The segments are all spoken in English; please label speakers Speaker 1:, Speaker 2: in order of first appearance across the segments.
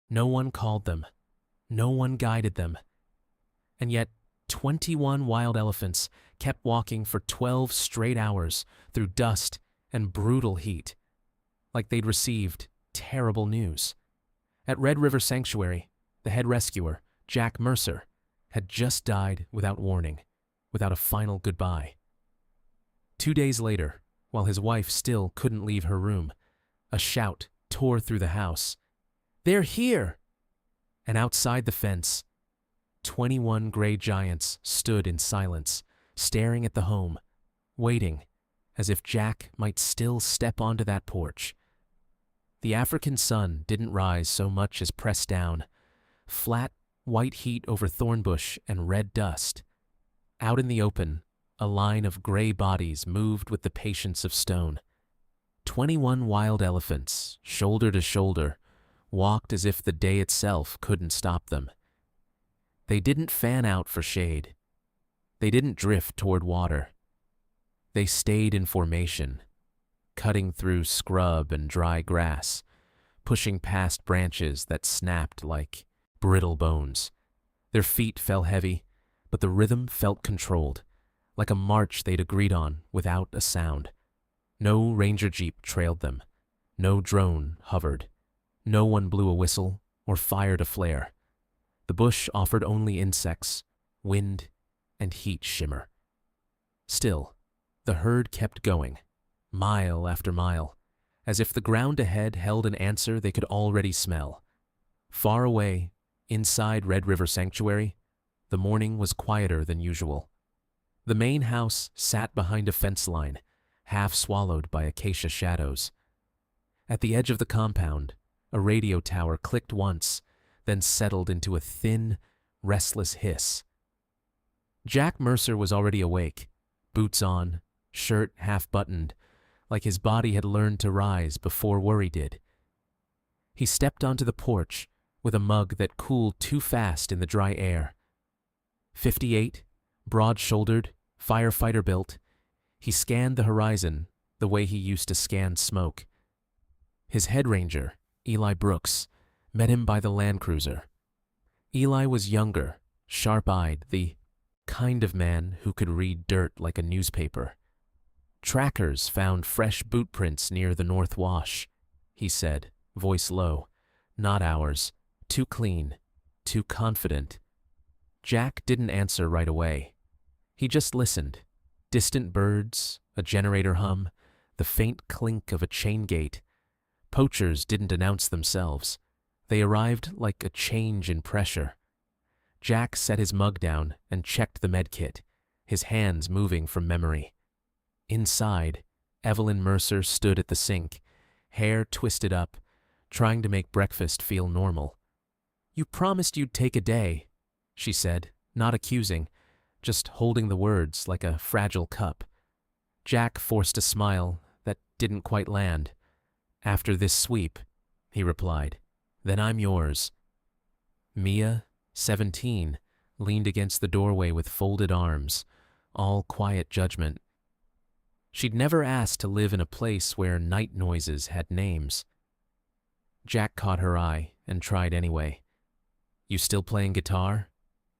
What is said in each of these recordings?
Speaker 1: No one called them. No one guided them. And yet, 21 wild elephants kept walking for 12 straight hours through dust and brutal heat, like they'd received terrible news. At Red River Sanctuary, the head rescuer, Jack Mercer, had just died without warning, without a final goodbye. 2 days later, while his wife still couldn't leave her room, a shout tore through the house. "They're here!" And outside the fence, 21 gray giants stood in silence, staring at the home, waiting, as if Jack might still step onto that porch. The African sun didn't rise so much as press down, flat, white heat over thornbush and red dust. Out in the open, a line of gray bodies moved with the patience of stone. 21 wild elephants, shoulder to shoulder, walked as if the day itself couldn't stop them. They didn't fan out for shade. They didn't drift toward water. They stayed in formation, cutting through scrub and dry grass, pushing past branches that snapped like brittle bones. Their feet fell heavy, but the rhythm felt controlled, like a march they'd agreed on without a sound. No ranger jeep trailed them. No drone hovered. No one blew a whistle or fired a flare. The bush offered only insects, wind, and heat shimmer. Still, the herd kept going, mile after mile, as if the ground ahead held an answer they could already smell. Far away, inside Red River Sanctuary, the morning was quieter than usual. The main house sat behind a fence line, half swallowed by acacia shadows. At the edge of the compound, a radio tower clicked once, then settled into a thin, restless hiss. Jack Mercer was already awake, boots on, shirt half buttoned, like his body had learned to rise before worry did. He stepped onto the porch with a mug that cooled too fast in the dry air. 58, broad-shouldered, firefighter built, he scanned the horizon the way he used to scan smoke. His head ranger, Eli Brooks, met him by the Land Cruiser. Eli was younger, sharp-eyed, the kind of man who could read dirt like a newspaper. "Trackers found fresh boot prints near the North Wash," he said, voice low. "Not ours. Too clean. Too confident." Jack didn't answer right away. He just listened. Distant birds, a generator hum, the faint clink of a chain gate. Poachers didn't announce themselves. They arrived like a change in pressure. Jack set his mug down and checked the med kit, his hands moving from memory. Inside, Evelyn Mercer stood at the sink, hair twisted up, trying to make breakfast feel normal. "You promised you'd take a day," she said, not accusing, just holding the words like a fragile cup. Jack forced a smile that didn't quite land. "After this sweep," he replied, "then I'm yours." Mia, 17, leaned against the doorway with folded arms, all quiet judgment. She'd never asked to live in a place where night noises had names. Jack caught her eye and tried anyway. "You still playing guitar?"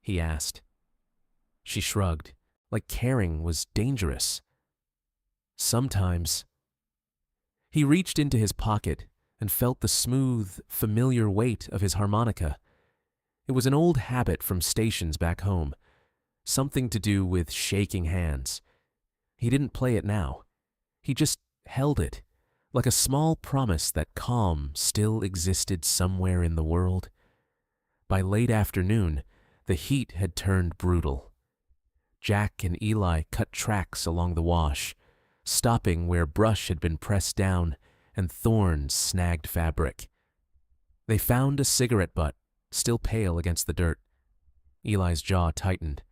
Speaker 1: he asked. She shrugged, like caring was dangerous. "Sometimes." He reached into his pocket and felt the smooth, familiar weight of his harmonica. It was an old habit from stations back home, something to do with shaking hands. He didn't play it now. He just held it, like a small promise that calm still existed somewhere in the world. By late afternoon, the heat had turned brutal. Jack and Eli cut tracks along the wash, stopping where brush had been pressed down and thorns snagged fabric. They found a cigarette butt, still pale against the dirt. Eli's jaw tightened.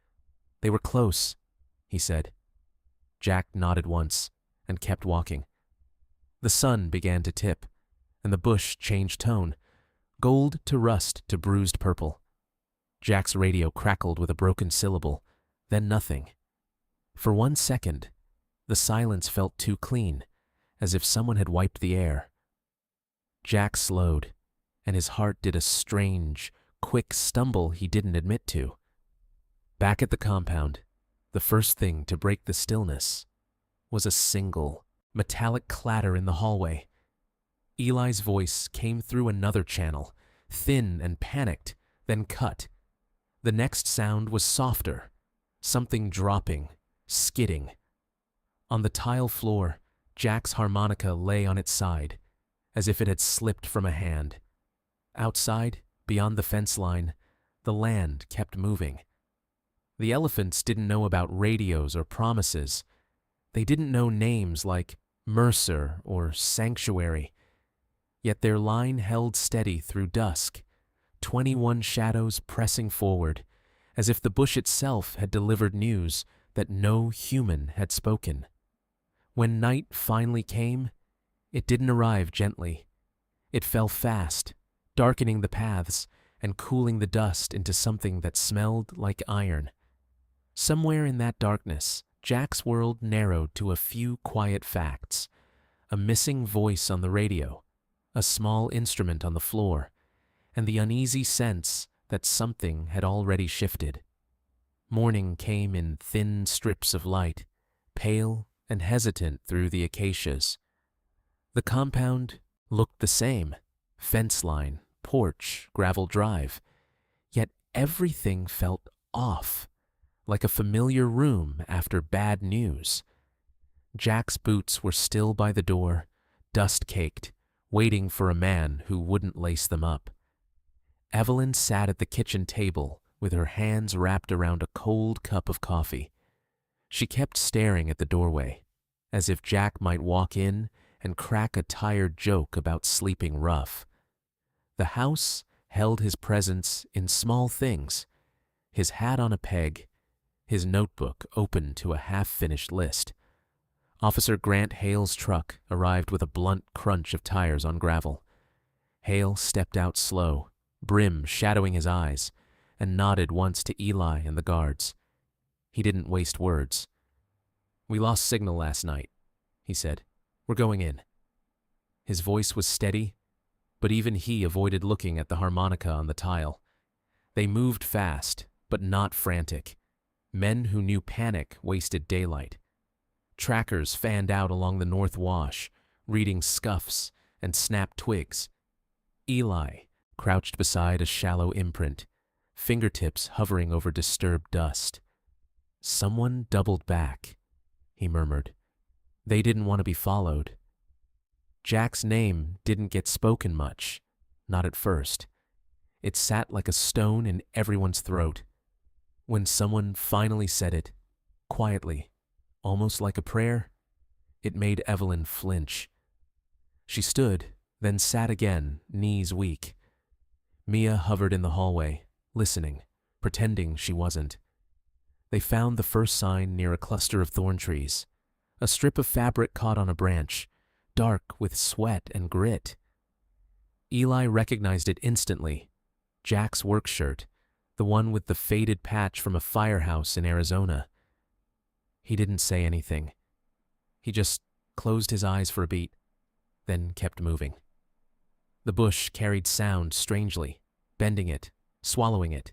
Speaker 1: "They were close," he said. Jack nodded once and kept walking. The sun began to tip, and the bush changed tone, gold to rust to bruised purple. Jack's radio crackled with a broken syllable, then nothing. For 1 second, the silence felt too clean, as if someone had wiped the air. Jack slowed, and his heart did a strange, quick stumble he didn't admit to. Back at the compound, the first thing to break the stillness was a single, metallic clatter in the hallway. Eli's voice came through another channel, thin and panicked, then cut. The next sound was softer, something dropping, skidding. On the tile floor, Jack's harmonica lay on its side, as if it had slipped from a hand. Outside, beyond the fence line, the land kept moving. The elephants didn't know about radios or promises. They didn't know names like Mercer or Sanctuary. Yet their line held steady through dusk, 21 shadows pressing forward, as if the bush itself had delivered news that no human had spoken. When night finally came, it didn't arrive gently. It fell fast, darkening the paths and cooling the dust into something that smelled like iron. Somewhere in that darkness, Jack's world narrowed to a few quiet facts: a missing voice on the radio, a small instrument on the floor, and the uneasy sense that something had already shifted. Morning came in thin strips of light, pale and hesitant through the acacias. The compound looked the same: fence line, porch, gravel drive. Yet everything felt off, like a familiar room after bad news. Jack's boots were still by the door, dust-caked, waiting for a man who wouldn't lace them up. Evelyn sat at the kitchen table with her hands wrapped around a cold cup of coffee. She kept staring at the doorway, as if Jack might walk in and crack a tired joke about sleeping rough. The house held his presence in small things: his hat on a peg, his notebook open to a half-finished list. Officer Grant Hale's truck arrived with a blunt crunch of tires on gravel. Hale stepped out slow, brim shadowing his eyes, and nodded once to Eli and the guards. He didn't waste words. "We lost signal last night," he said. "We're going in." His voice was steady, but even he avoided looking at the harmonica on the tile. They moved fast, but not frantic. Men who knew panic wasted daylight. Trackers fanned out along the North Wash, reading scuffs and snapped twigs. Eli crouched beside a shallow imprint, fingertips hovering over disturbed dust. "Someone doubled back," he murmured. "They didn't want to be followed." Jack's name didn't get spoken much, not at first. It sat like a stone in everyone's throat. When someone finally said it, quietly, almost like a prayer, it made Evelyn flinch. She stood, then sat again, knees weak. Mia hovered in the hallway, listening, pretending she wasn't. They found the first sign near a cluster of thorn trees, a strip of fabric caught on a branch, dark with sweat and grit. Eli recognized it instantly: Jack's work shirt, the one with the faded patch from a firehouse in Arizona. He didn't say anything. He just closed his eyes for a beat, then kept moving. The bush carried sound strangely, bending it, swallowing it.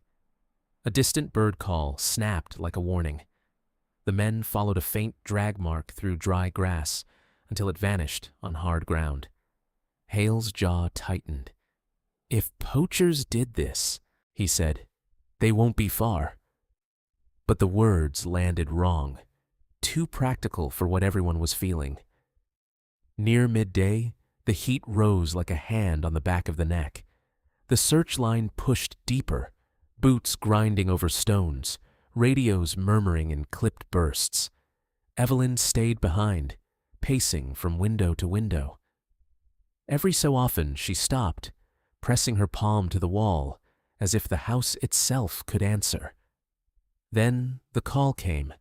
Speaker 1: A distant bird call snapped like a warning. The men followed a faint drag mark through dry grass until it vanished on hard ground. Hale's jaw tightened. "If poachers did this," he said, "they won't be far." But the words landed wrong, too practical for what everyone was feeling. Near midday, the heat rose like a hand on the back of the neck. The search line pushed deeper, boots grinding over stones, radios murmuring in clipped bursts. Evelyn stayed behind, pacing from window to window. Every so often she stopped, pressing her palm to the wall, as if the house itself could answer. Then the call came,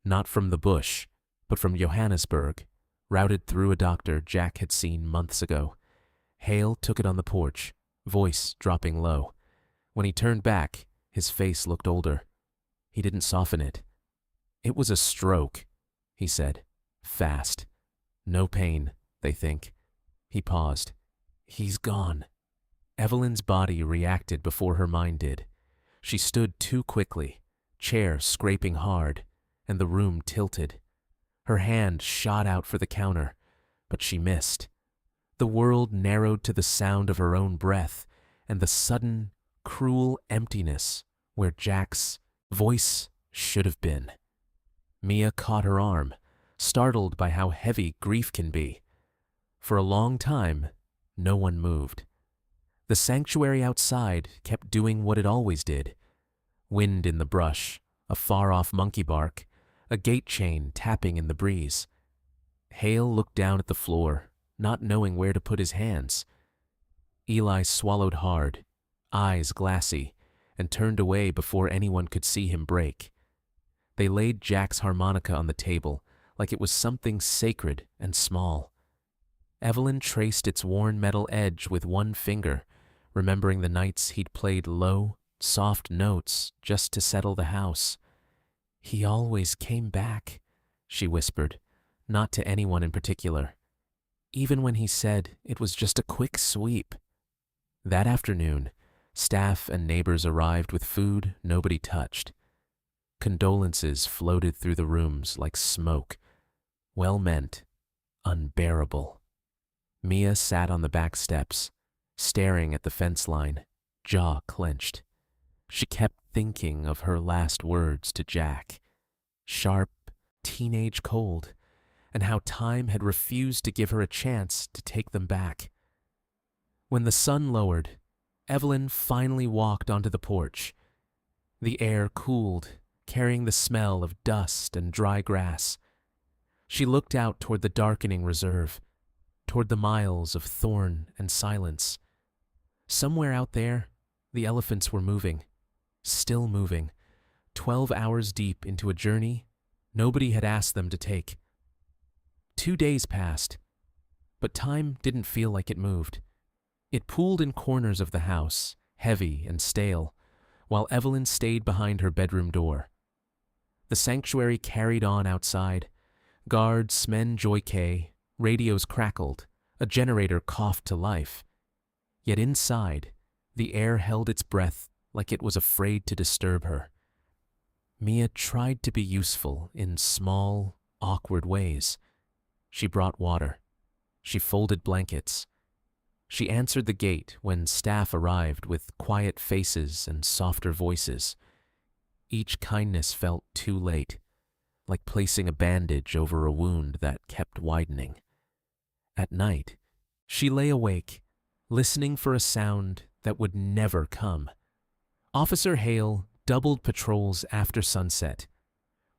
Speaker 1: not from the bush, but from Johannesburg, routed through a doctor Jack had seen months ago. Hale took it on the porch, voice dropping low. When he turned back, his face looked older. He didn't soften it. "It was a stroke," he said, fast. "No pain, they think." He paused. "He's gone." Evelyn's body reacted before her mind did. She stood too quickly, chair scraping hard, and the room tilted. Her hand shot out for the counter, but she missed. The world narrowed to the sound of her own breath and the sudden, cruel emptiness where Jack's voice should have been. Mia caught her arm, startled by how heavy grief can be. For a long time, no one moved. The sanctuary outside kept doing what it always did. Wind in the brush, a far-off monkey bark, a gate chain tapping in the breeze. Hale looked down at the floor, not knowing where to put his hands. Eli swallowed hard, eyes glassy, and turned away before anyone could see him break. They laid Jack's harmonica on the table like it was something sacred and small. Evelyn traced its worn metal edge with one finger, remembering the nights he'd played low, soft notes just to settle the house. "He always came back," she whispered, not to anyone in particular, even when he said it was just a quick sweep. That afternoon, staff and neighbors arrived with food nobody touched. Condolences floated through the rooms like smoke, well-meant, unbearable. Mia sat on the back steps, staring at the fence line, jaw clenched. She kept thinking of her last words to Jack, sharp, teenage cold, and how time had refused to give her a chance to take them back. When the sun lowered, Evelyn finally walked onto the porch. The air cooled, carrying the smell of dust and dry grass. She looked out toward the darkening reserve, toward the miles of thorn and silence. Somewhere out there, the elephants were moving, still moving, 12 hours deep into a journey nobody had asked them to take. 2 days passed, but time didn't feel like it moved. It pooled in corners of the house, heavy and stale, while Evelyn stayed behind her bedroom door. The sanctuary carried on outside. Guards smen joyke, radios crackled, a generator coughed to life. Yet inside, the air held its breath like it was afraid to disturb her. Mia tried to be useful in small, awkward ways. She brought water. She folded blankets. She answered the gate when staff arrived with quiet faces and softer voices. Each kindness felt too late, like placing a bandage over a wound that kept widening. At night, she lay awake, listening for a sound that would never come. Officer Hale doubled patrols after sunset.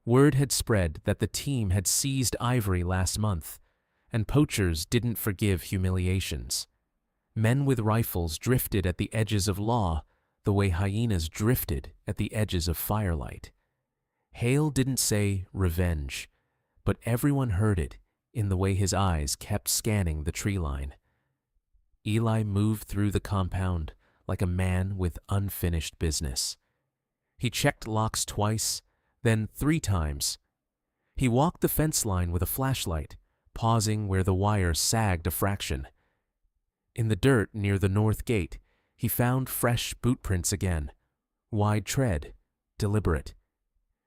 Speaker 1: Word had spread that the team had seized ivory last month, and poachers didn't forgive humiliations. Men with rifles drifted at the edges of law the way hyenas drifted at the edges of firelight. Hale didn't say revenge, but everyone heard it in the way his eyes kept scanning the tree line. Eli moved through the compound like a man with unfinished business. He checked locks twice, then 3 times. He walked the fence line with a flashlight, pausing where the wire sagged a fraction. In the dirt near the north gate, he found fresh boot prints again, wide tread, deliberate.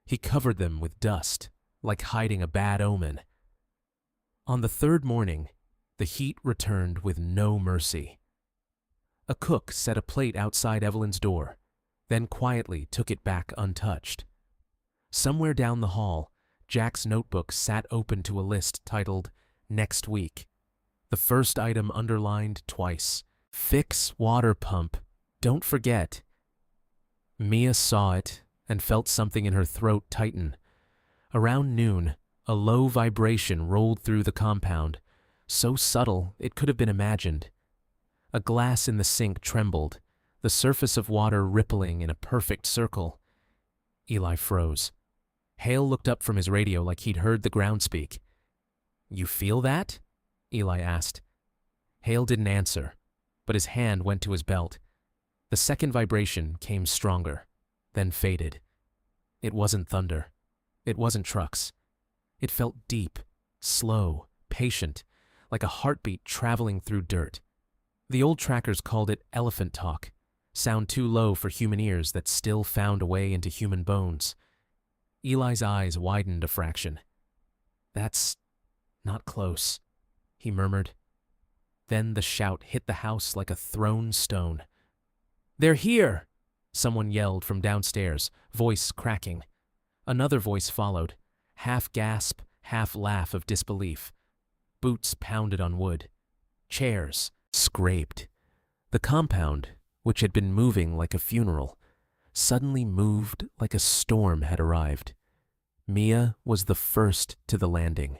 Speaker 1: He covered them with dust, like hiding a bad omen. On the 3rd morning, the heat returned with no mercy. A cook set a plate outside Evelyn's door, then quietly took it back untouched. Somewhere down the hall, Jack's notebook sat open to a list titled "Next Week." The first item underlined twice, "Fix water pump. Don't forget." Mia saw it and felt something in her throat tighten. Around noon, a low vibration rolled through the compound, so subtle it could have been imagined. A glass in the sink trembled, the surface of water rippling in a perfect circle. Eli froze. Hale looked up from his radio like he'd heard the ground speak. "You feel that?" Eli asked. Hale didn't answer, but his hand went to his belt. The second vibration came stronger, then faded. It wasn't thunder. It wasn't trucks. It felt deep, slow, patient, like a heartbeat traveling through dirt. The old trackers called it elephant talk, sound too low for human ears that still found a way into human bones. Eli's eyes widened a fraction. "That's not close," he murmured. Then the shout hit the house like a thrown stone. "They're here!" Someone yelled from downstairs, voice cracking. Another voice followed, half gasp, half laugh of disbelief. Boots pounded on wood. Chairs scraped. The compound, which had been moving like a funeral, suddenly moved like a storm had arrived. Mia was the first to the landing.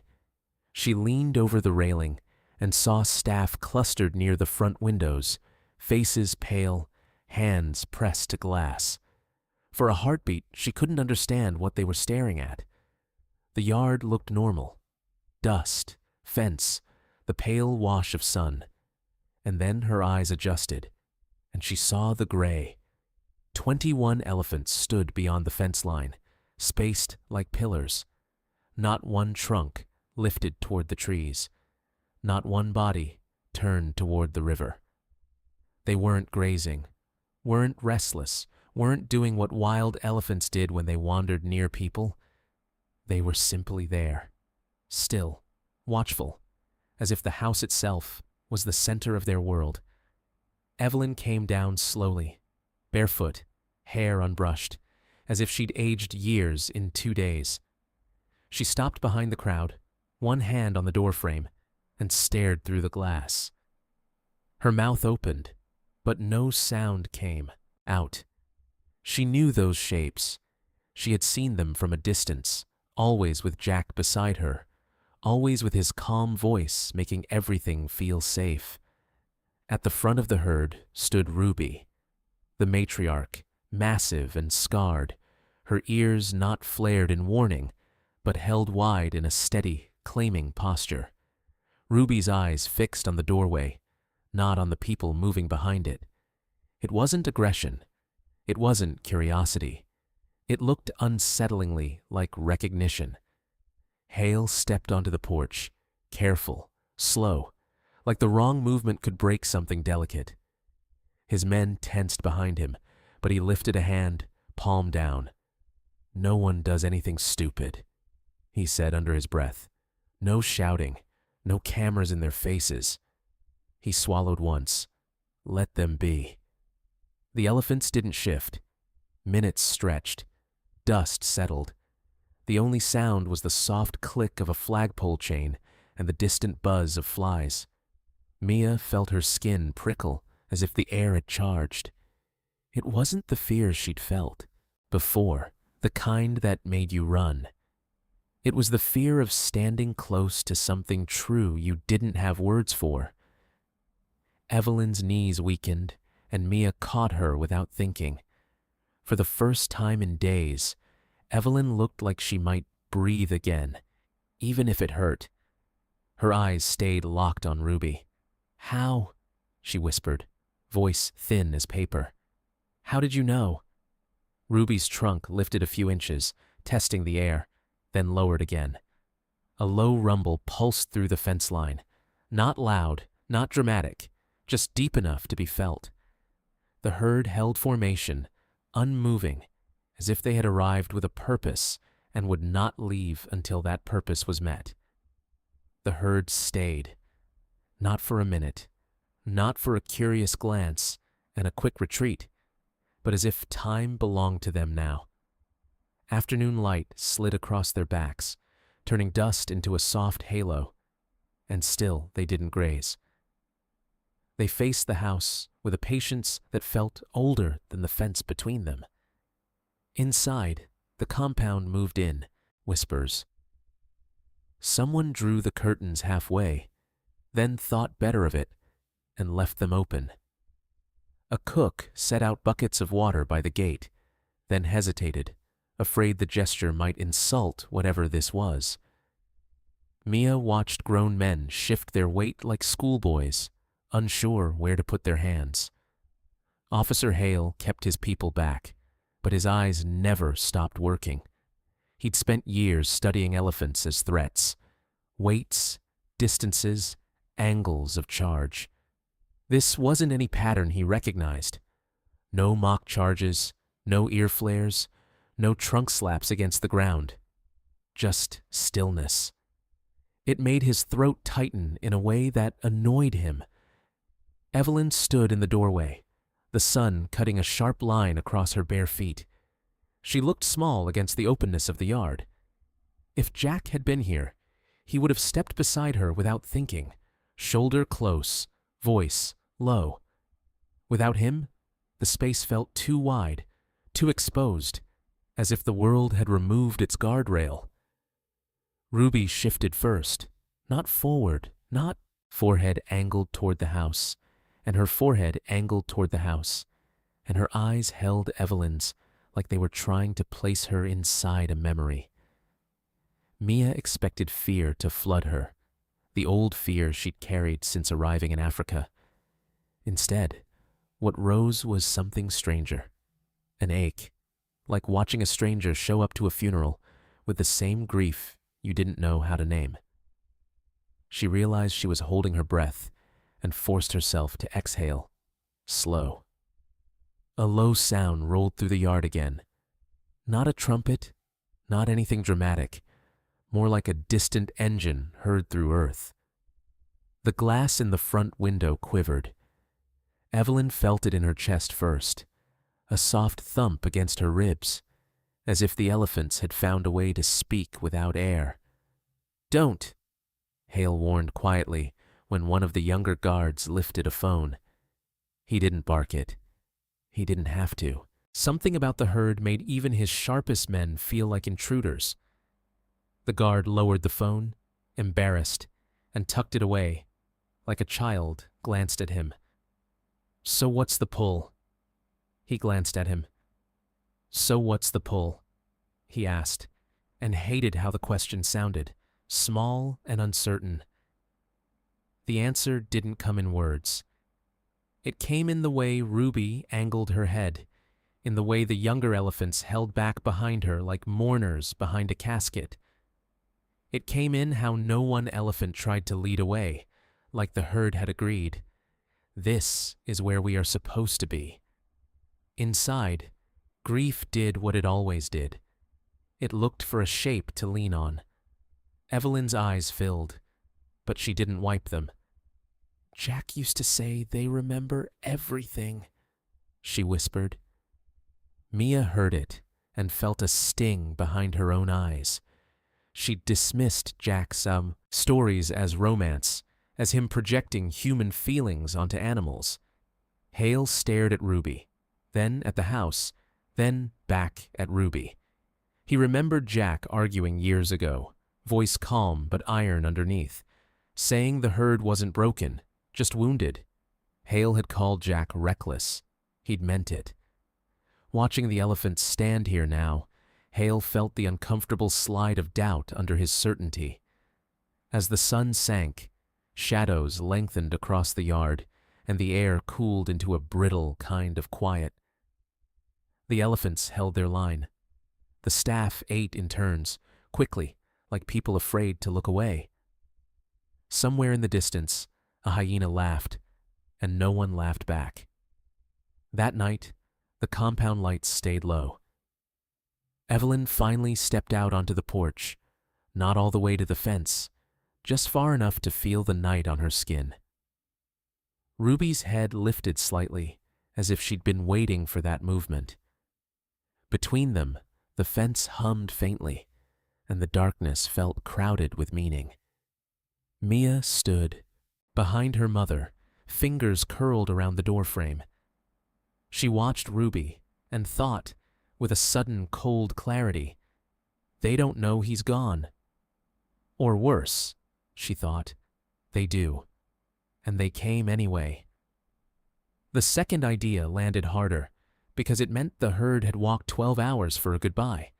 Speaker 1: She leaned over the railing and saw staff clustered near the front windows, faces pale, hands pressed to glass. For a heartbeat, she couldn't understand what they were staring at. The yard looked normal. Dust, fence, the pale wash of sun. And then her eyes adjusted, and she saw the gray. 21 elephants stood beyond the fence line, spaced like pillars. Not one trunk lifted toward the trees. Not one body turned toward the river. They weren't grazing, weren't restless, weren't doing what wild elephants did when they wandered near people. They were simply there, still, watchful, as if the house itself was the center of their world. Evelyn came down slowly, barefoot, hair unbrushed, as if she'd aged years in 2 days. She stopped behind the crowd, one hand on the doorframe, and stared through the glass. Her mouth opened, but no sound came out. She knew those shapes. She had seen them from a distance, always with Jack beside her, always with his calm voice making everything feel safe. At the front of the herd stood Ruby, the matriarch, massive and scarred, her ears not flared in warning, but held wide in a steady, claiming posture. Ruby's eyes fixed on the doorway, not on the people moving behind it. It wasn't aggression. It wasn't curiosity. It looked unsettlingly like recognition. Hale stepped onto the porch, careful, slow, like the wrong movement could break something delicate. His men tensed behind him, but he lifted a hand, palm down. "No one does anything stupid," he said under his breath. "No shouting, no cameras in their faces." He swallowed once. Let them be. The elephants didn't shift. Minutes stretched. Dust settled. The only sound was the soft click of a flagpole chain and the distant buzz of flies. Mia felt her skin prickle as if the air had charged. It wasn't the fear she'd felt before, the kind that made you run. It was the fear of standing close to something true you didn't have words for. Evelyn's knees weakened, and Mia caught her without thinking. For the first time in days, Evelyn looked like she might breathe again, even if it hurt. Her eyes stayed locked on Ruby. "How?" she whispered, voice thin as paper. "How did you know?" Ruby's trunk lifted a few inches, testing the air, then lowered again. A low rumble pulsed through the fence line. Not loud, not dramatic, just deep enough to be felt. The herd held formation, unmoving, as if they had arrived with a purpose and would not leave until that purpose was met. The herd stayed. Not for a minute, not for a curious glance and a quick retreat, but as if time belonged to them now. Afternoon light slid across their backs, turning dust into a soft halo, and still they didn't graze. They faced the house with a patience that felt older than the fence between them. Inside, the compound moved in, whispers. Someone drew the curtains halfway, then thought better of it, and left them open. A cook set out buckets of water by the gate, then hesitated, afraid the gesture might insult whatever this was. Mia watched grown men shift their weight like schoolboys, unsure where to put their hands. Officer Hale kept his people back, but his eyes never stopped working. He'd spent years studying elephants as threats, weights, distances, angles of charge. This wasn't any pattern he recognized. No mock charges, no ear flares, no trunk slaps against the ground. Just stillness. It made his throat tighten in a way that annoyed him. Evelyn stood in the doorway, the sun cutting a sharp line across her bare feet. She looked small against the openness of the yard. If Jack had been here, he would have stepped beside her without thinking, shoulder close, voice low. Without him, the space felt too wide, too exposed, as if the world had removed its guardrail. Ruby shifted first, not forward, not forehead angled toward the house, and her forehead angled toward the house, and her eyes held Evelyn's like they were trying to place her inside a memory. Mia expected fear to flood her, the old fear she'd carried since arriving in Africa. Instead, what rose was something stranger, an ache, like watching a stranger show up to a funeral with the same grief you didn't know how to name. She realized she was holding her breath and forced herself to exhale, slow. A low sound rolled through the yard again. Not a trumpet, not anything dramatic, more like a distant engine heard through earth. The glass in the front window quivered. Evelyn felt it in her chest first, a soft thump against her ribs, as if the elephants had found a way to speak without air. "Don't," Hale warned quietly when one of the younger guards lifted a phone. He didn't bark it. He didn't have to. Something about the herd made even his sharpest men feel like intruders. The guard lowered the phone, embarrassed, and tucked it away, like a child glanced at him. "So what's the pull?" He glanced at him. "So what's the pull?" he asked, and hated how the question sounded, small and uncertain. The answer didn't come in words. It came in the way Ruby angled her head, in the way the younger elephants held back behind her like mourners behind a casket. It came in how no one elephant tried to lead away, like the herd had agreed. This is where we are supposed to be. Inside, grief did what it always did. It looked for a shape to lean on. Evelyn's eyes filled, but she didn't wipe them. "Jack used to say they remember everything," she whispered. Mia heard it and felt a sting behind her own eyes. She dismissed Jack's stories as romance, as him projecting human feelings onto animals. Hale stared at Ruby, then at the house, then back at Ruby. He remembered Jack arguing years ago, voice calm but iron underneath, saying the herd wasn't broken, just wounded. Hale had called Jack reckless. He'd meant it. Watching the elephants stand here now, Hale felt the uncomfortable slide of doubt under his certainty. As the sun sank, shadows lengthened across the yard, and the air cooled into a brittle kind of quiet. The elephants held their line. The staff ate in turns, quickly, like people afraid to look away. Somewhere in the distance, a hyena laughed, and no one laughed back. That night, the compound lights stayed low. Evelyn finally stepped out onto the porch, not all the way to the fence, just far enough to feel the night on her skin. Ruby's head lifted slightly, as if she'd been waiting for that movement. Between them, the fence hummed faintly, and the darkness felt crowded with meaning. Mia stood, behind her mother, fingers curled around the doorframe. She watched Ruby and thought, with a sudden cold clarity, they don't know he's gone. Or worse, she thought, they do. And they came anyway. The second idea landed harder, because it meant the herd had walked 12 hours for a goodbye.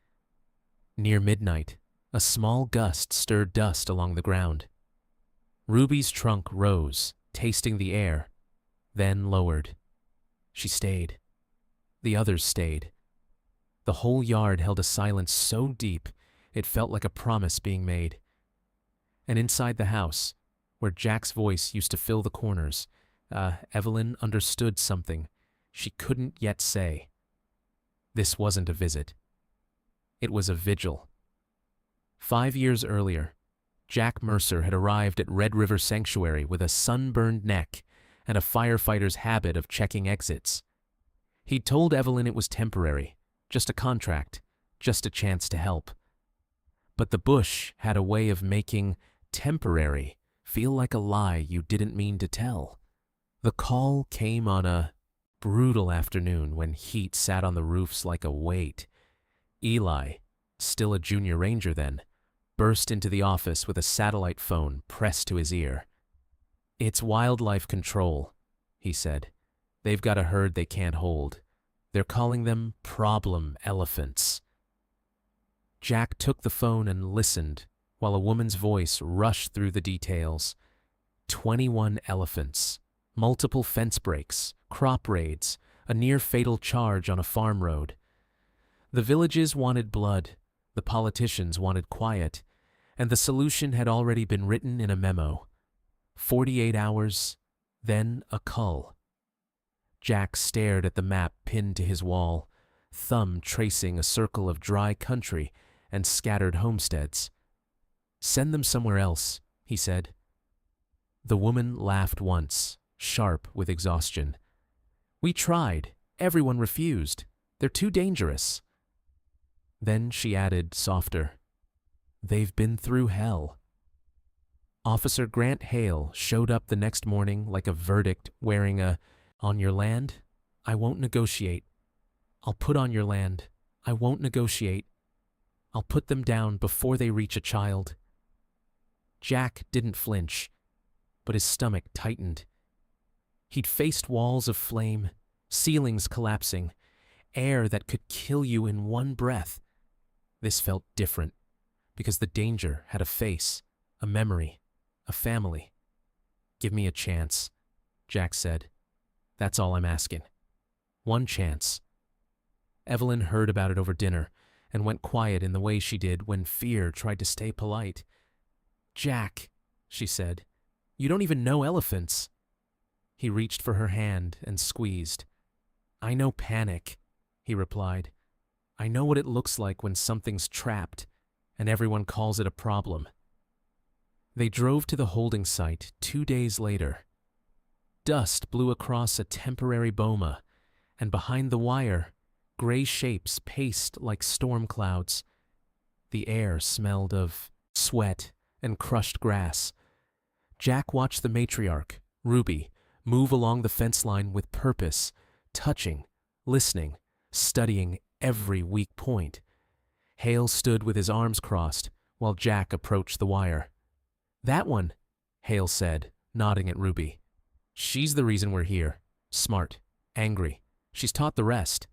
Speaker 1: Near midnight, a small gust stirred dust along the ground. Ruby's trunk rose, tasting the air, then lowered. She stayed. The others stayed. The whole yard held a silence so deep it felt like a promise being made. And inside the house, where Jack's voice used to fill the corners, Evelyn understood something she couldn't yet say. This wasn't a visit. It was a vigil. 5 years earlier, Jack Mercer had arrived at Red River Sanctuary with a sunburned neck and a firefighter's habit of checking exits. He'd told Evelyn it was temporary, just a contract, just a chance to help. But the bush had a way of making temporary feel like a lie you didn't mean to tell. The call came on a brutal afternoon when heat sat on the roofs like a weight. Eli, still a junior ranger then, burst into the office with a satellite phone pressed to his ear. "It's wildlife control," he said. "They've got a herd they can't hold. They're calling them problem elephants." Jack took the phone and listened while a woman's voice rushed through the details. 21 elephants, multiple fence breaks, crop raids, a near-fatal charge on a farm road. The villages wanted blood, the politicians wanted quiet, and the solution had already been written in a memo. 48 hours, then a cull. Jack stared at the map pinned to his wall, thumb tracing a circle of dry country and scattered homesteads. "Send them somewhere else," he said. The woman laughed once, sharp with exhaustion. "We tried. Everyone refused. They're too dangerous." Then she added, softer, "They've been through hell." Officer Grant Hale showed up the next morning like a verdict wearing a, "On your land, I won't negotiate. I'll put on your land. I won't negotiate. I'll put them down before they reach a child." Jack didn't flinch, but his stomach tightened. He'd faced walls of flame, ceilings collapsing, air that could kill you in one breath. This felt different, because the danger had a face, a memory, a family. "Give me a chance," Jack said. "That's all I'm asking. One chance." Evelyn heard about it over dinner and went quiet in the way she did when fear tried to stay polite. "Jack," she said, "you don't even know elephants." He reached for her hand and squeezed. "I know panic," he replied. "I know what it looks like when something's trapped, and everyone calls it a problem." They drove to the holding site 2 days later. Dust blew across a temporary boma, and behind the wire, gray shapes paced like storm clouds. The air smelled of sweat and crushed grass. Jack watched the matriarch, Ruby, move along the fence line with purpose, touching, listening, studying every weak point. Hale stood with his arms crossed while Jack approached the wire. "That one," Hale said, nodding at Ruby. "She's the reason we're here. Smart, angry. She's taught the rest."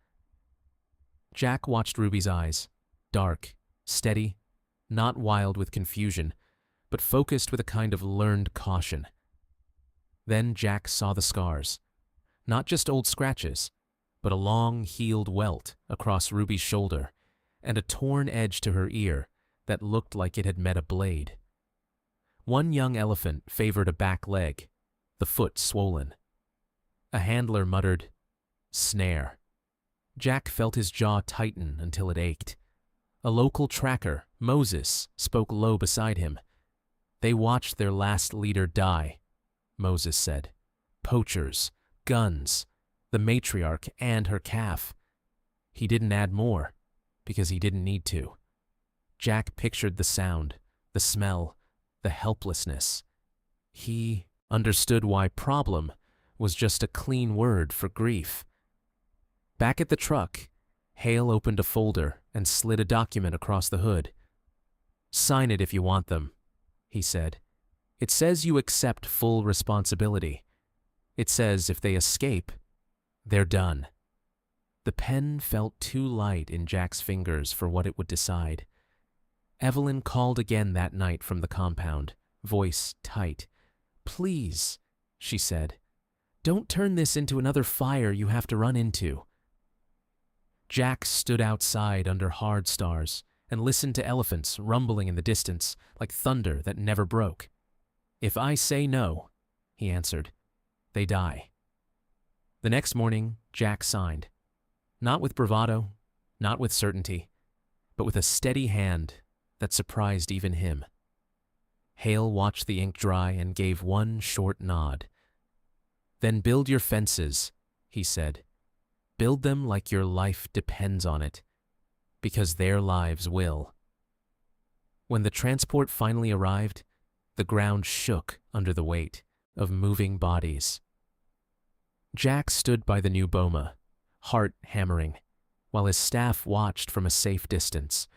Speaker 1: Jack watched Ruby's eyes, dark, steady, not wild with confusion, but focused with a kind of learned caution. Then Jack saw the scars, not just old scratches, but a long, healed welt across Ruby's shoulder and a torn edge to her ear that looked like it had met a blade. One young elephant favored a back leg, the foot swollen. A handler muttered, "Snare." Jack felt his jaw tighten until it ached. A local tracker, Moses, spoke low beside him. "They watched their last leader die," Moses said. "Poachers, guns, the matriarch and her calf." He didn't add more, because he didn't need to. Jack pictured the sound, the smell, the helplessness. He understood why problem was just a clean word for grief. Back at the truck, Hale opened a folder and slid a document across the hood. "Sign it if you want them," he said. "It says you accept full responsibility. It says if they escape, they're done." The pen felt too light in Jack's fingers for what it would decide. Evelyn called again that night from the compound, voice tight. "Please," she said, "don't turn this into another fire you have to run into." Jack stood outside under hard stars and listened to elephants rumbling in the distance like thunder that never broke. "If I say no," he answered, they die. The next morning, Jack signed. Not with bravado, not with certainty, but with a steady hand that surprised even him. Hale watched the ink dry and gave one short nod. "Then build your fences," he said. "Build them like your life depends on it, because their lives will." When the transport finally arrived, the ground shook under the weight of moving bodies. Jack stood by the new boma, heart hammering, while his staff watched from a safe distance.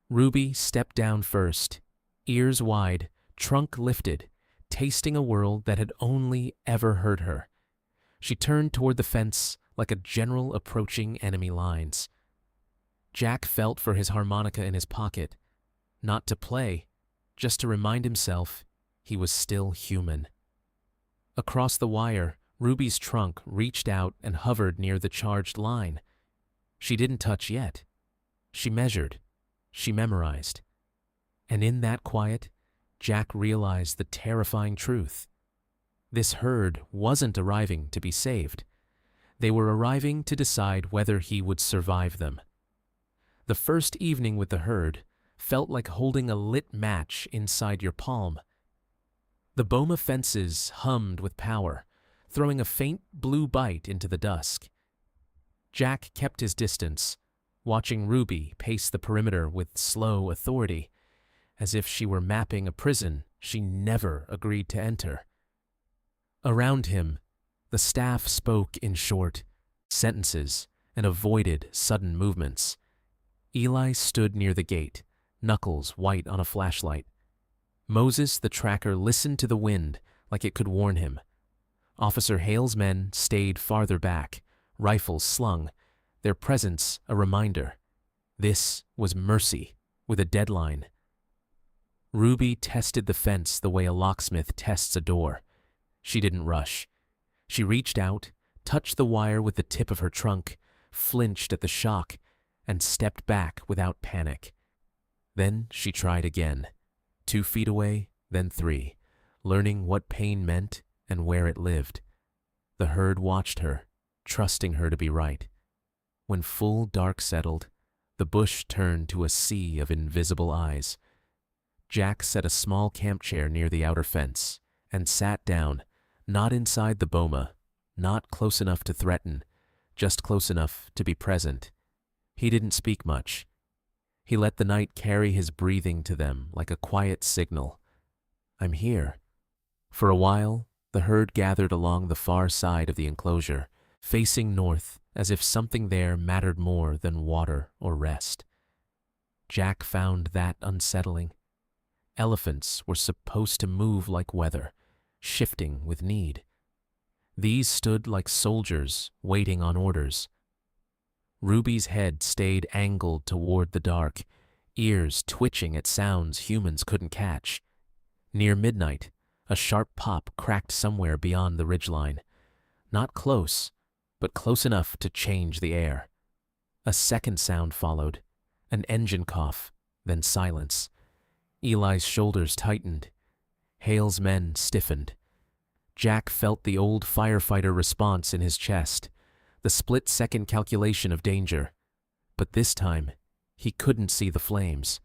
Speaker 1: Ruby stepped down first, ears wide, trunk lifted, tasting a world that had only ever hurt her. She turned toward the fence like a general approaching enemy lines. Jack felt for his harmonica in his pocket, not to play, just to remind himself he was still human. Across the wire, Ruby's trunk reached out and hovered near the charged line. She didn't touch yet. She measured. She memorized. And in that quiet, Jack realized the terrifying truth. This herd wasn't arriving to be saved. They were arriving to decide whether he would survive them. The first evening with the herd felt like holding a lit match inside your palm. The boma fences hummed with power, throwing a faint blue bite into the dusk. Jack kept his distance, watching Ruby pace the perimeter with slow authority, as if she were mapping a prison she never agreed to enter. Around him, the staff spoke in short sentences and avoided sudden movements. Eli stood near the gate, knuckles white on a flashlight. Moses, the tracker, listened to the wind like it could warn him. Officer Hale's men stayed farther back, rifles slung, their presence a reminder. This was mercy with a deadline. Ruby tested the fence the way a locksmith tests a door. She didn't rush. She reached out, touched the wire with the tip of her trunk, flinched at the shock, and stepped back without panic. Then she tried again, 2 feet away, then 3, learning what pain meant and where it lived. The herd watched her, trusting her to be right. When full dark settled, the bush turned to a sea of invisible eyes. Jack set a small camp chair near the outer fence and sat down, not inside the boma, not close enough to threaten, just close enough to be present. He didn't speak much. He let the night carry his breathing to them like a quiet signal. "I'm here." For a while, the herd gathered along the far side of the enclosure, facing north as if something there mattered more than water or rest. Jack found that unsettling. Elephants were supposed to move like weather, shifting with need. These stood like soldiers waiting on orders. Ruby's head stayed angled toward the dark, ears twitching at sounds humans couldn't catch. Near midnight, a sharp pop cracked somewhere beyond the ridgeline. Not close, but close enough to change the air. A second sound followed, an engine cough, then silence. Eli's shoulders tightened. Hale's men stiffened. Jack felt the old firefighter response in his chest, the split-second calculation of danger. But this time, he couldn't see the flames.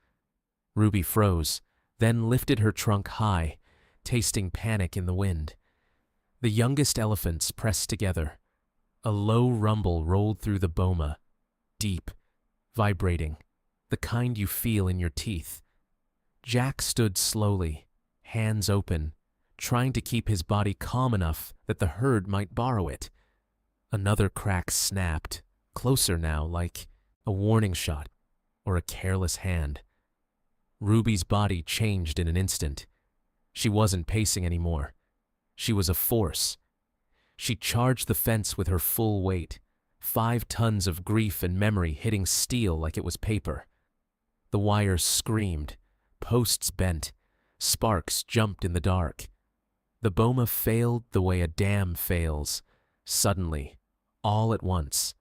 Speaker 1: Ruby froze, then lifted her trunk high, tasting panic in the wind. The youngest elephants pressed together. A low rumble rolled through the boma, deep, vibrating, the kind you feel in your teeth. Jack stood slowly, hands open, trying to keep his body calm enough that the herd might borrow it. Another crack snapped, closer now, like a warning shot or a careless hand. Ruby's body changed in an instant. She wasn't pacing anymore. She was a force. She charged the fence with her full weight, 5 tons of grief and memory hitting steel like it was paper. The wire screamed, posts bent, sparks jumped in the dark. The boma failed the way a dam fails, suddenly, all at once.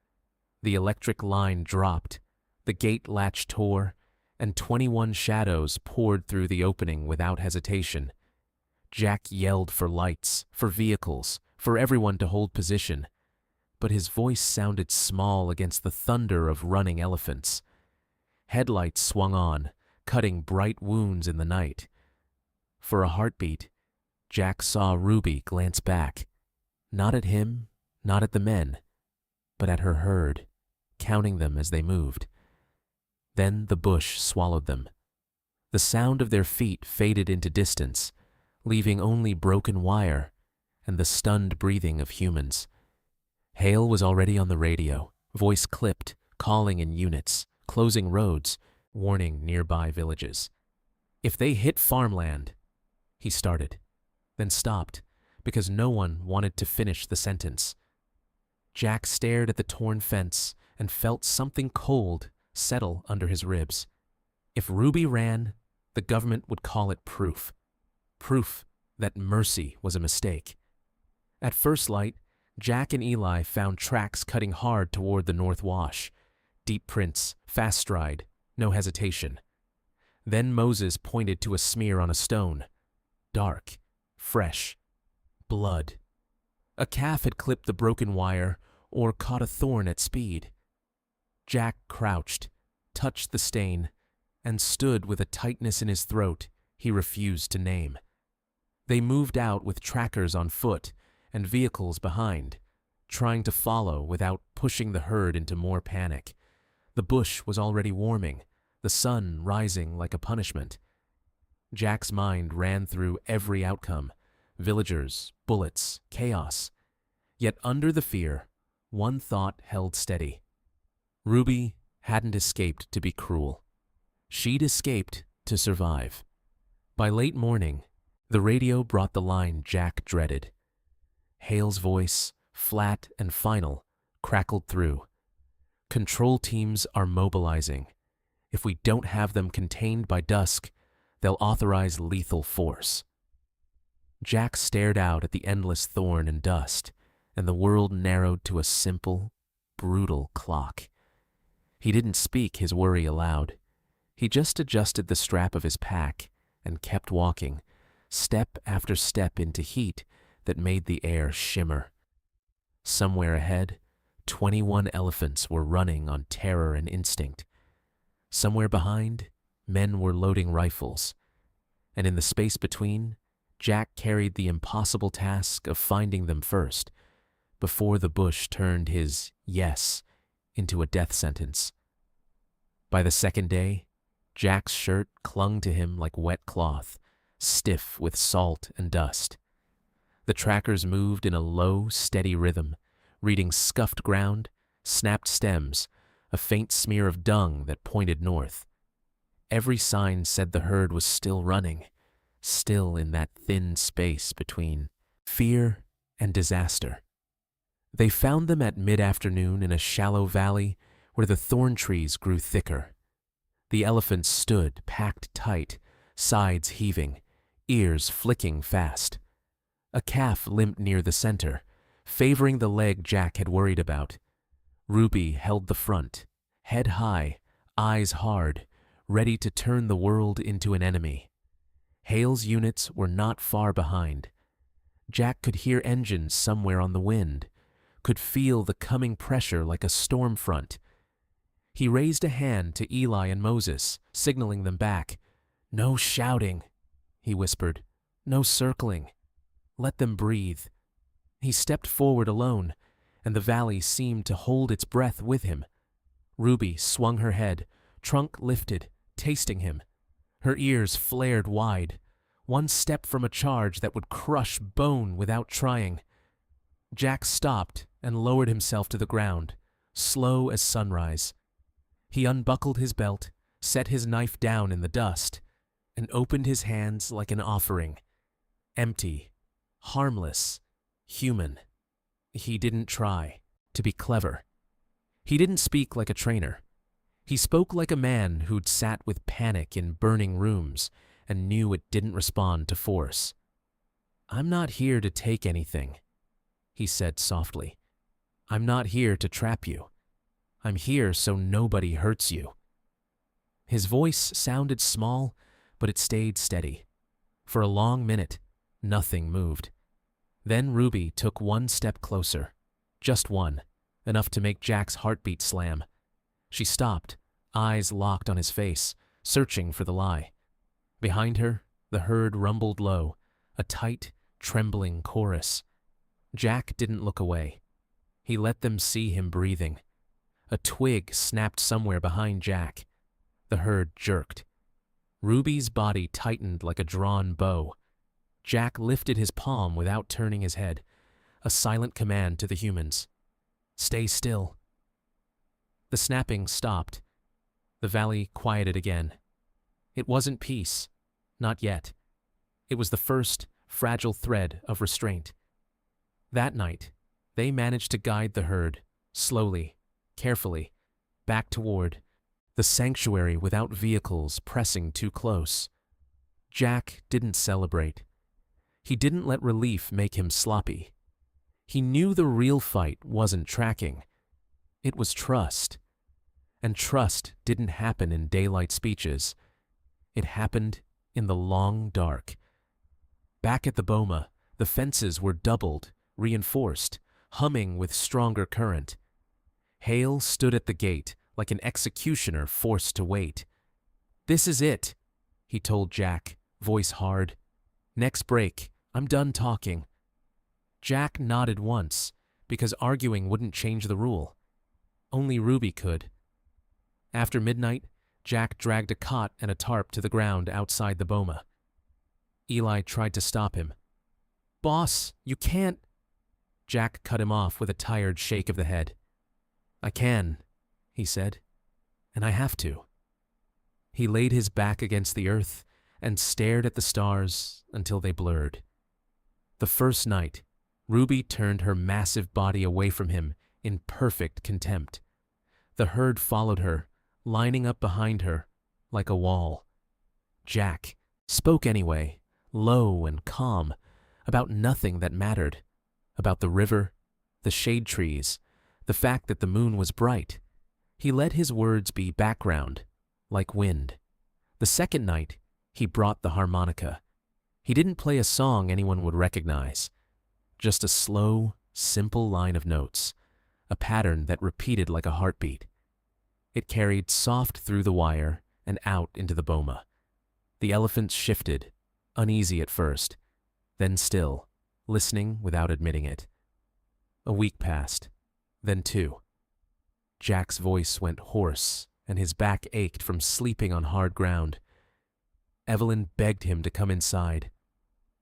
Speaker 1: The electric line dropped, the gate latch tore, and 21 shadows poured through the opening without hesitation. Jack yelled for lights, for vehicles, for everyone to hold position, but his voice sounded small against the thunder of running elephants. Headlights swung on, cutting bright wounds in the night. For a heartbeat, Jack saw Ruby glance back, not at him, not at the men, but at her herd, counting them as they moved. Then the bush swallowed them. The sound of their feet faded into distance, leaving only broken wire and the stunned breathing of humans. Hale was already on the radio, voice clipped, calling in units, closing roads, warning nearby villages. If they hit farmland, he started, then stopped, because no one wanted to finish the sentence. Jack stared at the torn fence and felt something cold settle under his ribs. If Ruby ran, the government would call it proof. Proof that mercy was a mistake. At first light, Jack and Eli found tracks cutting hard toward the North Wash. Deep prints, fast stride, no hesitation. Then Moses pointed to a smear on a stone. Dark, fresh, blood. A calf had clipped the broken wire or caught a thorn at speed. Jack crouched, touched the stain, and stood with a tightness in his throat he refused to name. They moved out with trackers on foot and vehicles behind, trying to follow without pushing the herd into more panic. The bush was already warming, the sun rising like a punishment. Jack's mind ran through every outcome: villagers, bullets, chaos. Yet under the fear, one thought held steady. Ruby hadn't escaped to be cruel. She'd escaped to survive. By late morning, the radio brought the line Jack dreaded. Hale's voice, flat and final, crackled through. Control teams are mobilizing. If we don't have them contained by dusk, they'll authorize lethal force. Jack stared out at the endless thorn and dust, and the world narrowed to a simple, brutal clock. He didn't speak his worry aloud. He just adjusted the strap of his pack and kept walking, step after step into heat that made the air shimmer. Somewhere ahead, 21 elephants were running on terror and instinct. Somewhere behind, men were loading rifles. And in the space between, Jack carried the impossible task of finding them first, before the bush turned his yes into a death sentence. By the second day, Jack's shirt clung to him like wet cloth, stiff with salt and dust. The trackers moved in a low, steady rhythm, reading scuffed ground, snapped stems, a faint smear of dung that pointed north. Every sign said the herd was still running, still in that thin space between fear and disaster. They found them at mid-afternoon in a shallow valley where the thorn trees grew thicker. The elephants stood packed tight, sides heaving, ears flicking fast. A calf limped near the center, favoring the leg Jack had worried about. Ruby held the front, head high, eyes hard, ready to turn the world into an enemy. Hale's units were not far behind. Jack could hear engines somewhere on the wind, could feel the coming pressure like a storm front. He raised a hand to Eli and Moses, signaling them back. "No shouting," he whispered. "No circling. Let them breathe." He stepped forward alone, and the valley seemed to hold its breath with him. Ruby swung her head, trunk lifted, tasting him. Her ears flared wide, one step from a charge that would crush bone without trying. Jack stopped and lowered himself to the ground, slow as sunrise. He unbuckled his belt, set his knife down in the dust, and opened his hands like an offering. Empty, harmless, human. He didn't try to be clever. He didn't speak like a trainer. He spoke like a man who'd sat with panic in burning rooms and knew it didn't respond to force. "I'm not here to take anything," he said softly. "I'm not here to trap you. I'm here so nobody hurts you." His voice sounded small, but it stayed steady. For a long minute, nothing moved. Then Ruby took one step closer. Just one, enough to make Jack's heartbeat slam. She stopped, eyes locked on his face, searching for the lie. Behind her, the herd rumbled low, a tight, trembling chorus. Jack didn't look away. He let them see him breathing. A twig snapped somewhere behind Jack. The herd jerked. Ruby's body tightened like a drawn bow. Jack lifted his palm without turning his head, a silent command to the humans. Stay still. The snapping stopped. The valley quieted again. It wasn't peace. Not yet. It was the first, fragile thread of restraint. That night, they managed to guide the herd, slowly, carefully, back toward the sanctuary without vehicles pressing too close. Jack didn't celebrate. He didn't let relief make him sloppy. He knew the real fight wasn't tracking. It was trust. And trust didn't happen in daylight speeches. It happened in the long dark. Back at the boma, the fences were doubled, reinforced, humming with stronger current. Hale stood at the gate like an executioner forced to wait. This is it, he told Jack, voice hard. Next break, I'm done talking. Jack nodded once, because arguing wouldn't change the rule. Only Ruby could. After midnight, Jack dragged a cot and a tarp to the ground outside the boma. Eli tried to stop him. Boss, you can't. Jack cut him off with a tired shake of the head. I can, he said, and I have to. He laid his back against the earth and stared at the stars until they blurred. The first night, Ruby turned her massive body away from him in perfect contempt. The herd followed her, lining up behind her like a wall. Jack spoke anyway, low and calm, about nothing that mattered, about the river, the shade trees, the fact that the moon was bright. He let his words be background, like wind. The second night, he brought the harmonica. He didn't play a song anyone would recognize, just a slow, simple line of notes, a pattern that repeated like a heartbeat. It carried soft through the wire and out into the boma. The elephants shifted, uneasy at first, then still, listening without admitting it. A week passed, then two. Jack's voice went hoarse, and his back ached from sleeping on hard ground. Evelyn begged him to come inside.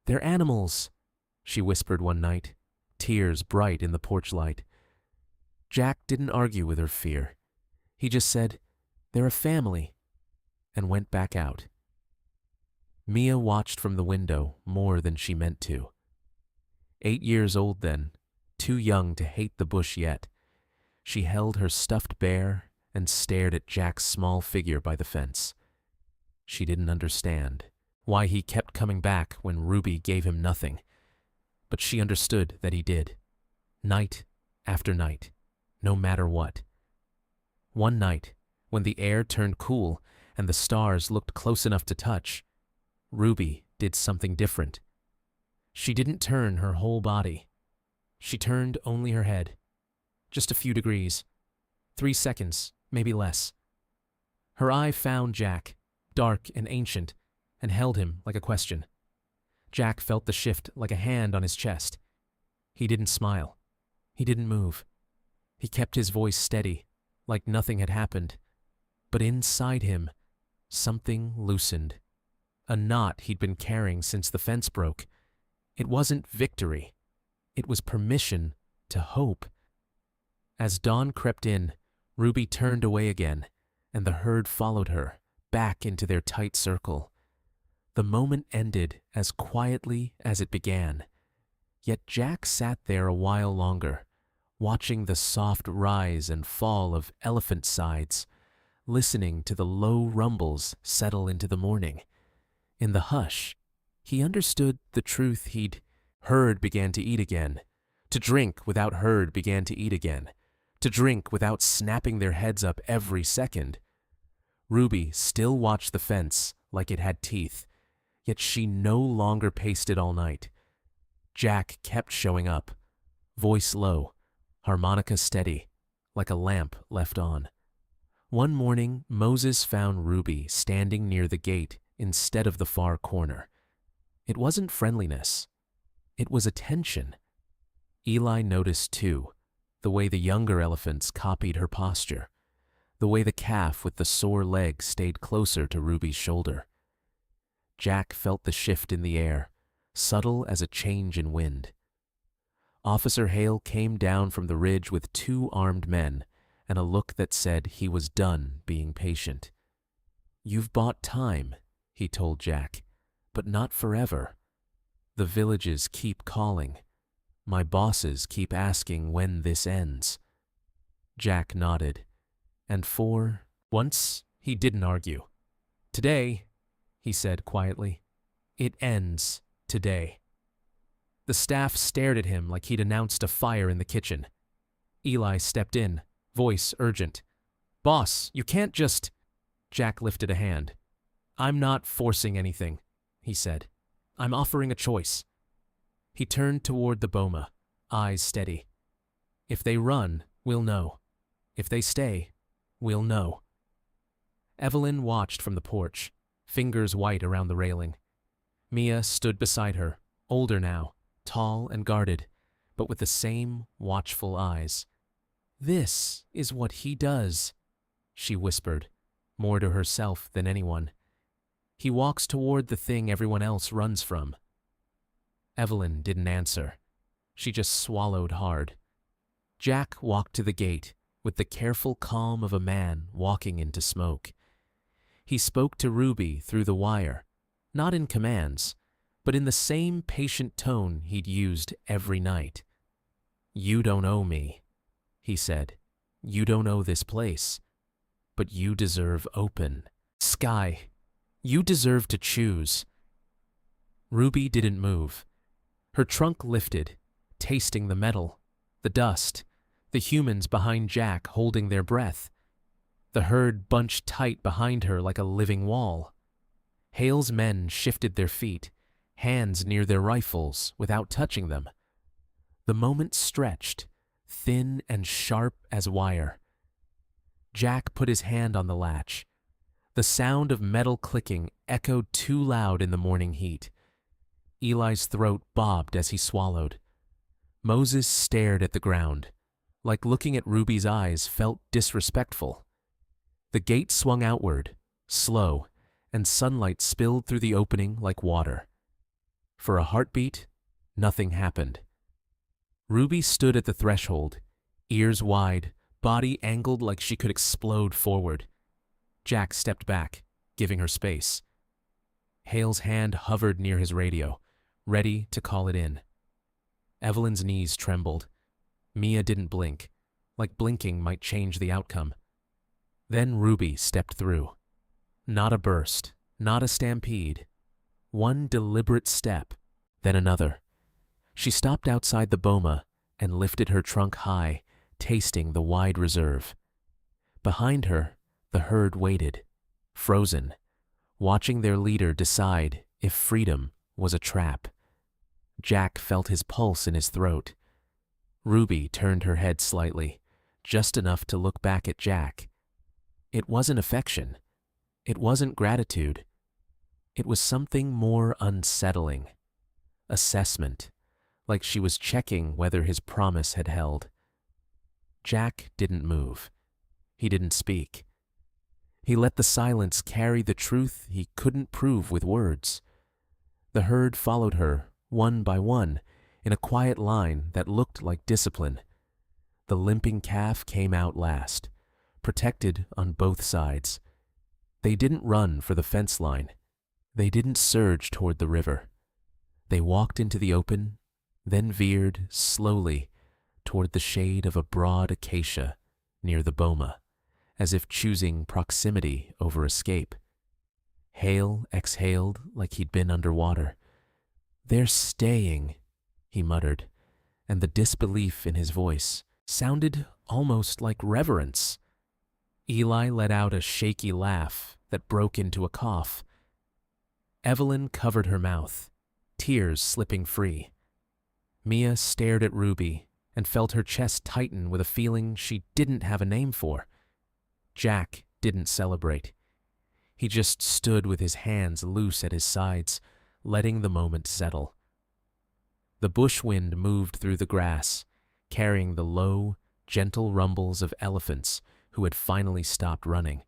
Speaker 1: They're animals, she whispered one night, tears bright in the porch light. Jack didn't argue with her fear. He just said, they're a family, and went back out. Mia watched from the window more than she meant to. 8 years old then, too young to hate the bush yet, she held her stuffed bear and stared at Jack's small figure by the fence. She didn't understand why he kept coming back when Ruby gave him nothing, but she understood that he did, night after night, no matter what. One night, when the air turned cool and the stars looked close enough to touch, Ruby did something different. She didn't turn her whole body. She turned only her head. Just a few degrees. 3 seconds, maybe less. Her eye found Jack, dark and ancient, and held him like a question. Jack felt the shift like a hand on his chest. He didn't smile. He didn't move. He kept his voice steady, like nothing had happened. But inside him, something loosened. A knot he'd been carrying since the fence broke. It wasn't victory. It was permission to hope. As dawn crept in, Ruby turned away again, and the herd followed her, back into their tight circle. The moment ended as quietly as it began. Yet Jack sat there a while longer, watching the soft rise and fall of elephant sides, listening to the low rumbles settle into the morning. In the hush, he understood the truth he'd herd began to eat again. To drink without herd began to eat again. To drink without snapping their heads up every second. Ruby still watched the fence like it had teeth, yet she no longer paced it all night. Jack kept showing up, voice low, harmonica steady, like a lamp left on. One morning, Moses found Ruby standing near the gate instead of the far corner. It wasn't friendliness. It was attention. Eli noticed too, the way the younger elephants copied her posture, the way the calf with the sore leg stayed closer to Ruby's shoulder. Jack felt the shift in the air, subtle as a change in wind. Officer Hale came down from the ridge with 2 armed men and a look that said he was done being patient. "You've bought time," he told Jack, "but not forever. The villages keep calling. My bosses keep asking when this ends." Jack nodded, and for once he didn't argue. "Today," he said quietly, "it ends today." The staff stared at him like he'd announced a fire in the kitchen. Eli stepped in, voice urgent. "Boss, you can't just—" Jack lifted a hand. "I'm not forcing anything," he said. "I'm offering a choice." He turned toward the boma, eyes steady. "If they run, we'll know. If they stay, we'll know." Evelyn watched from the porch, fingers white around the railing. Mia stood beside her, older now, tall and guarded, but with the same watchful eyes. "This is what he does," she whispered, more to herself than anyone. "He walks toward the thing everyone else runs from." Evelyn didn't answer. She just swallowed hard. Jack walked to the gate with the careful calm of a man walking into smoke. He spoke to Ruby through the wire, not in commands, but in the same patient tone he'd used every night. "You don't owe me," he said. "You don't owe this place. But you deserve open sky. You deserve to choose." Ruby didn't move. Her trunk lifted, tasting the metal, the dust, the humans behind Jack holding their breath. The herd bunched tight behind her like a living wall. Hale's men shifted their feet, hands near their rifles without touching them. The moment stretched, thin and sharp as wire. Jack put his hand on the latch. The sound of metal clicking echoed too loud in the morning heat. Eli's throat bobbed as he swallowed. Moses stared at the ground, like looking at Ruby's eyes felt disrespectful. The gate swung outward, slow, and sunlight spilled through the opening like water. For a heartbeat, nothing happened. Ruby stood at the threshold, ears wide, body angled like she could explode forward. Jack stepped back, giving her space. Hale's hand hovered near his radio, ready to call it in. Evelyn's knees trembled. Mia didn't blink, like blinking might change the outcome. Then Ruby stepped through. Not a burst, not a stampede. One deliberate step, then another. She stopped outside the boma and lifted her trunk high, tasting the wide reserve. Behind her, the herd waited, frozen, watching their leader decide if freedom was a trap. Jack felt his pulse in his throat. Ruby turned her head slightly, just enough to look back at Jack. It wasn't affection. It wasn't gratitude. It was something more unsettling. Assessment, like she was checking whether his promise had held. Jack didn't move. He didn't speak. He let the silence carry the truth he couldn't prove with words. The herd followed her, one by one, in a quiet line that looked like discipline. The limping calf came out last, protected on both sides. They didn't run for the fence line. They didn't surge toward the river. They walked into the open, then veered slowly toward the shade of a broad acacia near the boma, as if choosing proximity over escape. Hale exhaled like he'd been underwater. "They're staying," he muttered, and the disbelief in his voice sounded almost like reverence. Eli let out a shaky laugh that broke into a cough. Evelyn covered her mouth, tears slipping free. Mia stared at Ruby and felt her chest tighten with a feeling she didn't have a name for. Jack didn't celebrate. He just stood with his hands loose at his sides, letting the moment settle. The bush wind moved through the grass, carrying the low, gentle rumbles of elephants who had finally stopped running.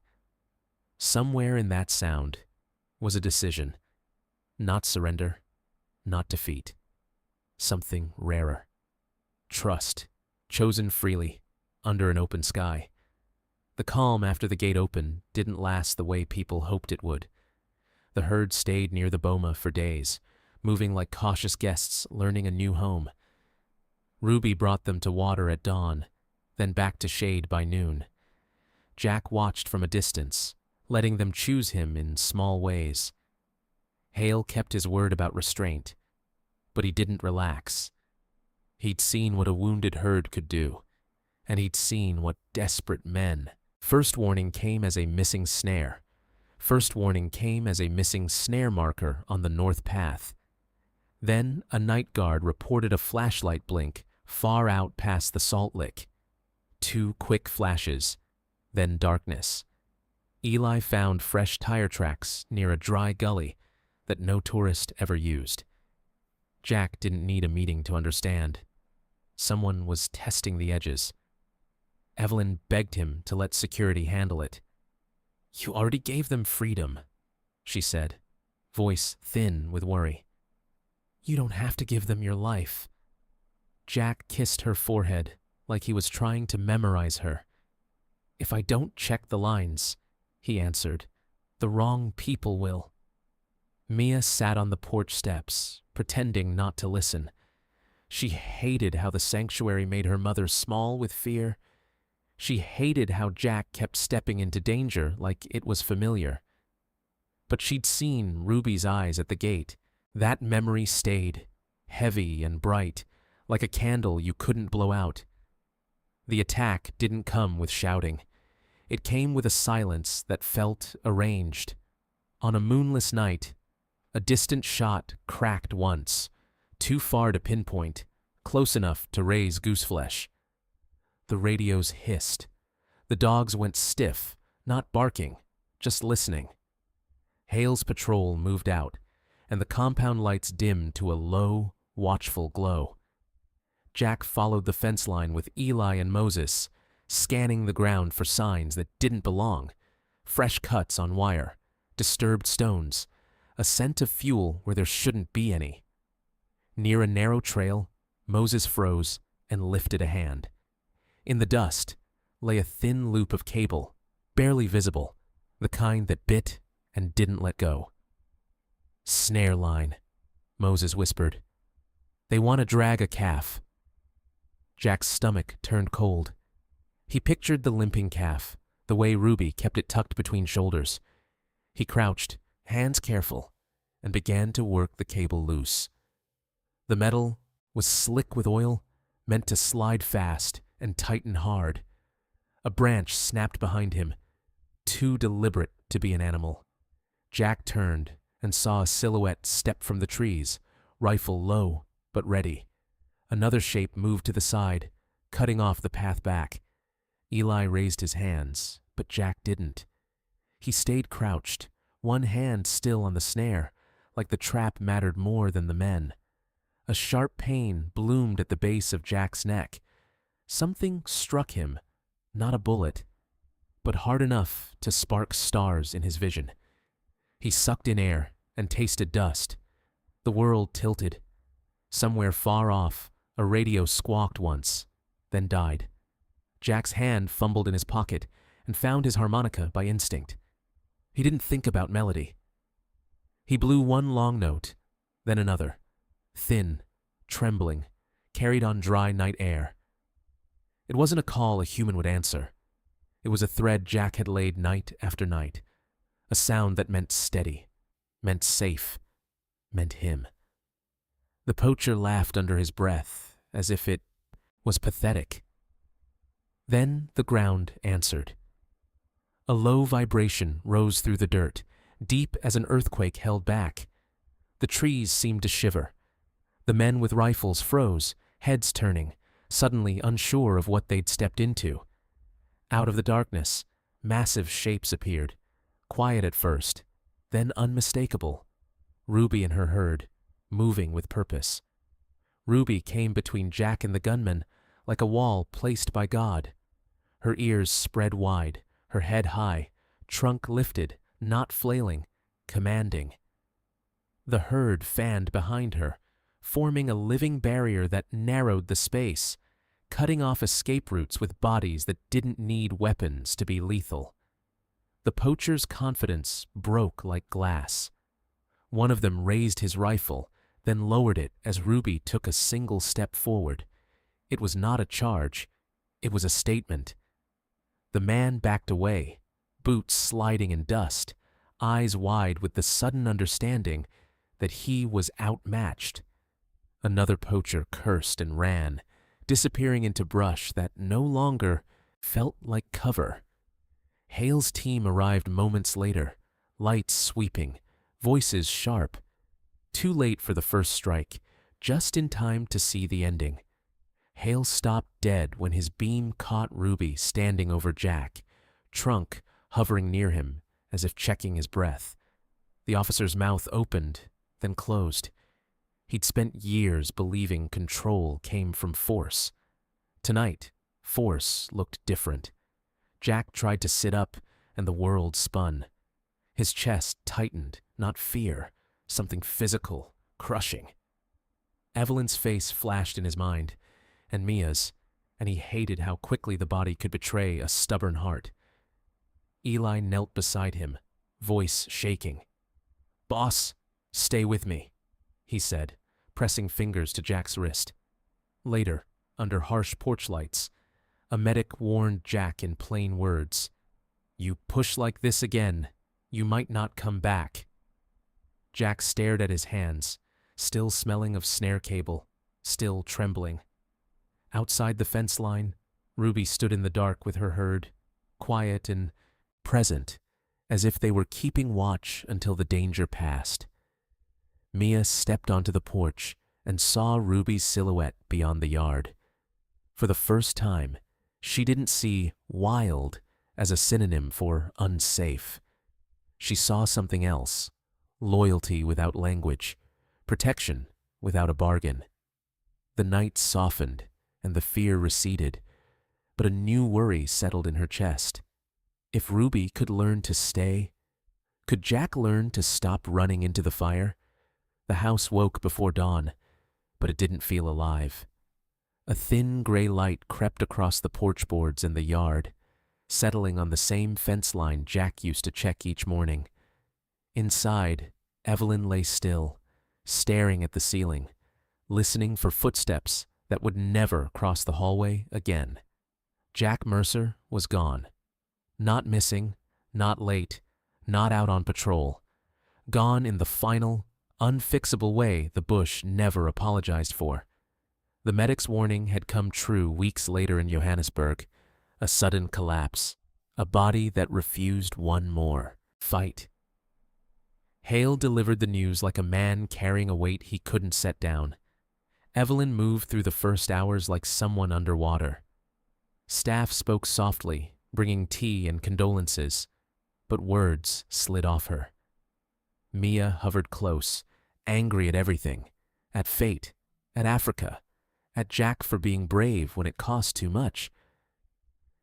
Speaker 1: Somewhere in that sound was a decision. Not surrender, not defeat. Something rarer. Trust, chosen freely, under an open sky. The calm after the gate opened didn't last the way people hoped it would. The herd stayed near the boma for days, moving like cautious guests learning a new home. Ruby brought them to water at dawn, then back to shade by noon. Jack watched from a distance, letting them choose him in small ways. Hale kept his word about restraint, but he didn't relax. He'd seen what a wounded herd could do, and he'd seen what desperate men. First warning came as a missing snare. First warning came as a missing snare marker on the north path. Then a night guard reported a flashlight blink far out past the salt lick. 2 quick flashes, then darkness. Eli found fresh tire tracks near a dry gully that no tourist ever used. Jack didn't need a meeting to understand. Someone was testing the edges. Evelyn begged him to let security handle it. "You already gave them freedom," she said, voice thin with worry. "You don't have to give them your life." Jack kissed her forehead like he was trying to memorize her. "If I don't check the lines," he answered, "the wrong people will." Mia sat on the porch steps, pretending not to listen. She hated how the sanctuary made her mother small with fear. She hated how Jack kept stepping into danger like it was familiar. But she'd seen Ruby's eyes at the gate. That memory stayed, heavy and bright, like a candle you couldn't blow out. The attack didn't come with shouting. It came with a silence that felt arranged. On a moonless night, a distant shot cracked once, too far to pinpoint, close enough to raise gooseflesh. The radios hissed. The dogs went stiff, not barking, just listening. Hale's patrol moved out, and the compound lights dimmed to a low, watchful glow. Jack followed the fence line with Eli and Moses, scanning the ground for signs that didn't belong. Fresh cuts on wire, disturbed stones, a scent of fuel where there shouldn't be any. Near a narrow trail, Moses froze and lifted a hand. In the dust lay a thin loop of cable, barely visible, the kind that bit and didn't let go. "Snare line," Moses whispered. "They want to drag a calf." Jack's stomach turned cold. He pictured the limping calf, the way Ruby kept it tucked between shoulders. He crouched, hands careful, and began to work the cable loose. The metal was slick with oil, meant to slide fast and tighten hard. A branch snapped behind him, too deliberate to be an animal. Jack turned and saw a silhouette step from the trees, rifle low but ready. Another shape moved to the side, cutting off the path back. Eli raised his hands, but Jack didn't. He stayed crouched, one hand still on the snare, like the trap mattered more than the men. A sharp pain bloomed at the base of Jack's neck. Something struck him, not a bullet, but hard enough to spark stars in his vision. He sucked in air and tasted dust. The world tilted. Somewhere far off, a radio squawked once, then died. Jack's hand fumbled in his pocket and found his harmonica by instinct. He didn't think about melody. He blew one long note, then another, thin, trembling, carried on dry night air. It wasn't a call a human would answer. It was a thread Jack had laid night after night, a sound that meant steady, meant safe, meant him. The poacher laughed under his breath, as if it was pathetic. Then the ground answered. A low vibration rose through the dirt, deep as an earthquake held back. The trees seemed to shiver. The men with rifles froze, heads turning, suddenly unsure of what they'd stepped into. Out of the darkness, massive shapes appeared, quiet at first, then unmistakable. Ruby and her herd, moving with purpose. Ruby came between Jack and the gunman like a wall placed by God. Her ears spread wide, her head high, trunk lifted, not flailing, commanding. The herd fanned behind her, forming a living barrier that narrowed the space, cutting off escape routes with bodies that didn't need weapons to be lethal. The poacher's confidence broke like glass. One of them raised his rifle, then lowered it as Ruby took a single step forward. It was not a charge, it was a statement. The man backed away, boots sliding in dust, eyes wide with the sudden understanding that he was outmatched. Another poacher cursed and ran, disappearing into brush that no longer felt like cover. Hale's team arrived moments later, lights sweeping, voices sharp. Too late for the first strike, just in time to see the ending. Hale stopped dead when his beam caught Ruby standing over Jack, trunk hovering near him as if checking his breath. The officer's mouth opened, then closed. He'd spent years believing control came from force. Tonight, force looked different. Jack tried to sit up, and the world spun. His chest tightened, not fear, something physical, crushing. Evelyn's face flashed in his mind, and Mia's, and he hated how quickly the body could betray a stubborn heart. Eli knelt beside him, voice shaking. "Boss, stay with me," he said, pressing fingers to Jack's wrist. Later, under harsh porch lights, a medic warned Jack in plain words, "You push like this again, you might not come back." Jack stared at his hands, still smelling of snare cable, still trembling. Outside the fence line, Ruby stood in the dark with her herd, quiet and present, as if they were keeping watch until the danger passed. Mia stepped onto the porch and saw Ruby's silhouette beyond the yard. For the first time, she didn't see wild as a synonym for unsafe. She saw something else, loyalty without language, protection without a bargain. The night softened and the fear receded, but a new worry settled in her chest. If Ruby could learn to stay, could Jack learn to stop running into the fire? The house woke before dawn, but it didn't feel alive. A thin gray light crept across the porch boards and the yard, settling on the same fence line Jack used to check each morning. Inside, Evelyn lay still, staring at the ceiling, listening for footsteps that would never cross the hallway again. Jack Mercer was gone. Not missing, not late, not out on patrol. Gone in the final, unfixable way the bush never apologized for. The medic's warning had come true weeks later in Johannesburg. A sudden collapse. A body that refused one more fight. Hale delivered the news like a man carrying a weight he couldn't set down. Evelyn moved through the first hours like someone underwater. Staff spoke softly, bringing tea and condolences, but words slid off her. Mia hovered close, angry at everything, at fate, at Africa, at Jack for being brave when it cost too much.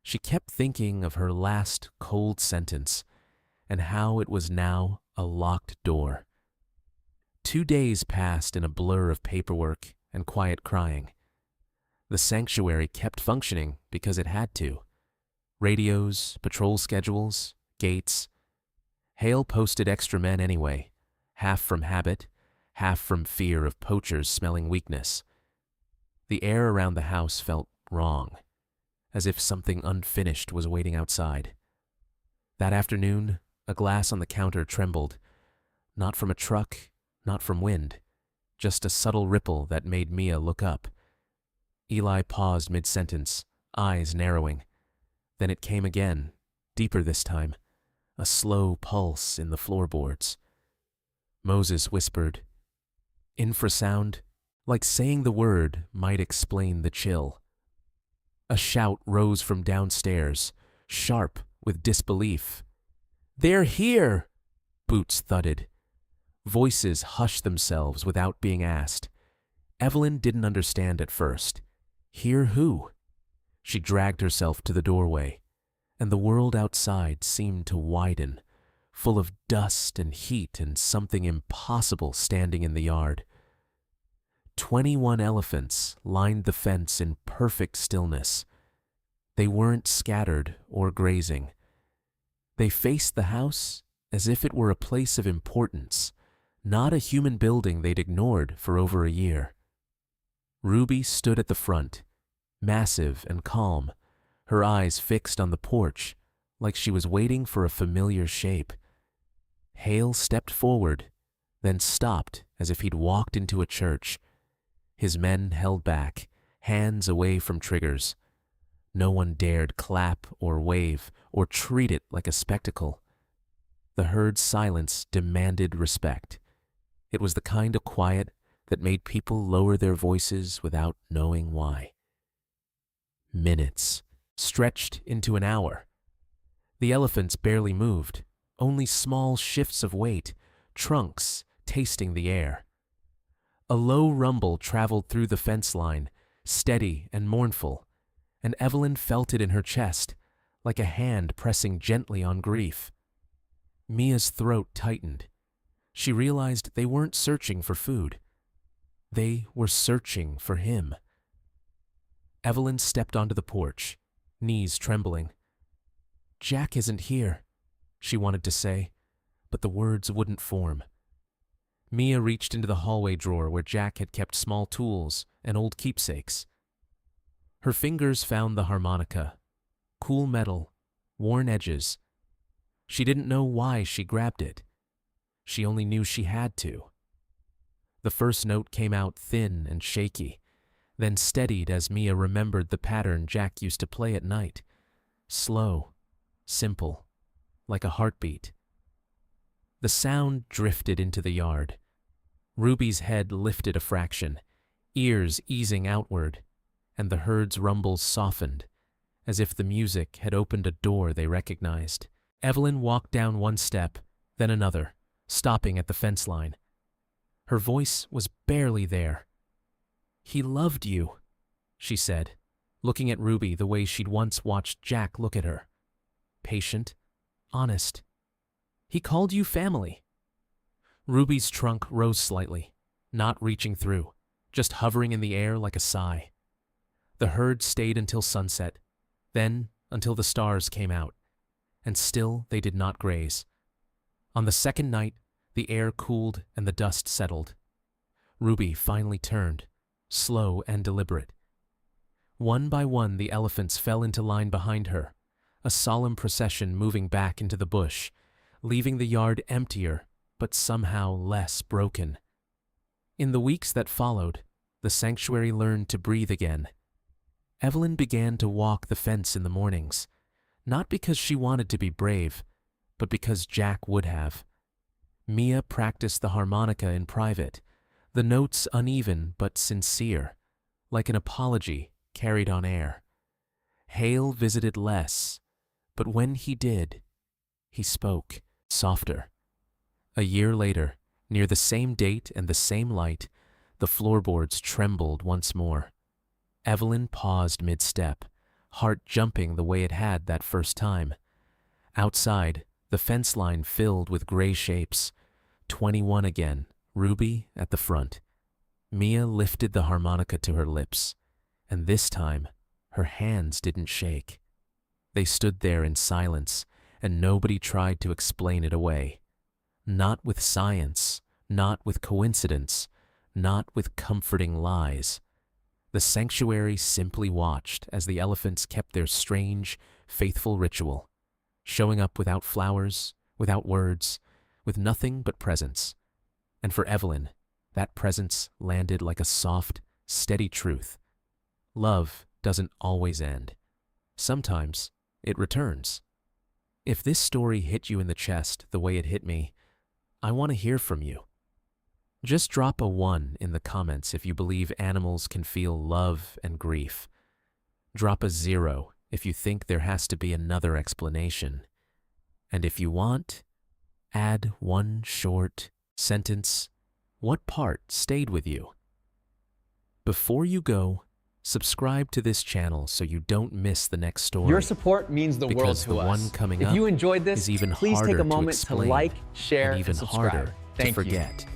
Speaker 1: She kept thinking of her last cold sentence and how it was now a locked door. 2 days passed in a blur of paperwork and quiet crying. The sanctuary kept functioning because it had to. Radios, patrol schedules, gates. Hale posted extra men anyway, half from habit, half from fear of poachers smelling weakness. The air around the house felt wrong, as if something unfinished was waiting outside. That afternoon, a glass on the counter trembled, not from a truck, not from wind, just a subtle ripple that made Mia look up. Eli paused mid-sentence, eyes narrowing. Then it came again, deeper this time, a slow pulse in the floorboards. Moses whispered, "Infrasound, like saying the word might explain the chill. A shout rose from downstairs, sharp with disbelief. "They're here!" Boots thudded. Voices hushed themselves without being asked. Evelyn didn't understand at first. Hear who? She dragged herself to the doorway, and the world outside seemed to widen, full of dust and heat and something impossible standing in the yard. 21 elephants lined the fence in perfect stillness. They weren't scattered or grazing. They faced the house as if it were a place of importance, not a human building they'd ignored for over a year. Ruby stood at the front, massive and calm, her eyes fixed on the porch, like she was waiting for a familiar shape. Hale stepped forward, then stopped as if he'd walked into a church. His men held back, hands away from triggers. No one dared clap or wave or treat it like a spectacle. The herd's silence demanded respect. It was the kind of quiet that made people lower their voices without knowing why. Minutes stretched into an hour. The elephants barely moved, only small shifts of weight, trunks tasting the air. A low rumble traveled through the fence line, steady and mournful, and Evelyn felt it in her chest, like a hand pressing gently on grief. Mia's throat tightened. She realized they weren't searching for food. They were searching for him. Evelyn stepped onto the porch, knees trembling. "Jack isn't here," she wanted to say, but the words wouldn't form. Mia reached into the hallway drawer where Jack had kept small tools and old keepsakes. Her fingers found the harmonica, cool metal, worn edges. She didn't know why she grabbed it. She only knew she had to. The first note came out thin and shaky, then steadied as Mia remembered the pattern Jack used to play at night. Slow, simple, like a heartbeat. The sound drifted into the yard. Ruby's head lifted a fraction, ears easing outward, and the herd's rumbles softened, as if the music had opened a door they recognized. Evelyn walked down one step, then another, stopping at the fence line. Her voice was barely there. "He loved you," she said, looking at Ruby the way she'd once watched Jack look at her. Patient, honest. "He called you family." Ruby's trunk rose slightly, not reaching through, just hovering in the air like a sigh. The herd stayed until sunset, then until the stars came out, and still they did not graze. On the second night, the air cooled and the dust settled. Ruby finally turned, slow and deliberate. One by one the elephants fell into line behind her, a solemn procession moving back into the bush, leaving the yard emptier, but somehow less broken. In the weeks that followed, the sanctuary learned to breathe again. Evelyn began to walk the fence in the mornings, not because she wanted to be brave, but because Jack would have. Mia practiced the harmonica in private, the notes uneven but sincere, like an apology carried on air. Hale visited less, but when he did, he spoke, softer. A year later, near the same date and the same light, the floorboards trembled once more. Evelyn paused mid-step, heart jumping the way it had that first time. Outside, the fence line filled with gray shapes. 21 again, Ruby at the front. Mia lifted the harmonica to her lips, and this time, her hands didn't shake. They stood there in silence, and nobody tried to explain it away. Not with science, not with coincidence, not with comforting lies. The sanctuary simply watched as the elephants kept their strange, faithful ritual, showing up without flowers, without words, with nothing but presence. And for Evelyn, that presence landed like a soft, steady truth. Love doesn't always end. Sometimes it returns. If this story hit you in the chest the way it hit me, I want to hear from you. Just drop a 1 in the comments if you believe animals can feel love and grief. Drop a 0 if you think there has to be another explanation. And if you want, add one short sentence. What part stayed with you? Before you go, subscribe to this channel so you don't miss the next story.
Speaker 2: Your support means the world
Speaker 1: Because
Speaker 2: to
Speaker 1: the
Speaker 2: us.
Speaker 1: one coming
Speaker 2: If
Speaker 1: up
Speaker 2: you enjoyed this,
Speaker 1: is even
Speaker 2: please
Speaker 1: harder
Speaker 2: take a
Speaker 1: to
Speaker 2: moment to
Speaker 1: explain
Speaker 2: like, share,
Speaker 1: and even
Speaker 2: subscribe.
Speaker 1: harder to
Speaker 2: Thank you.
Speaker 1: forget.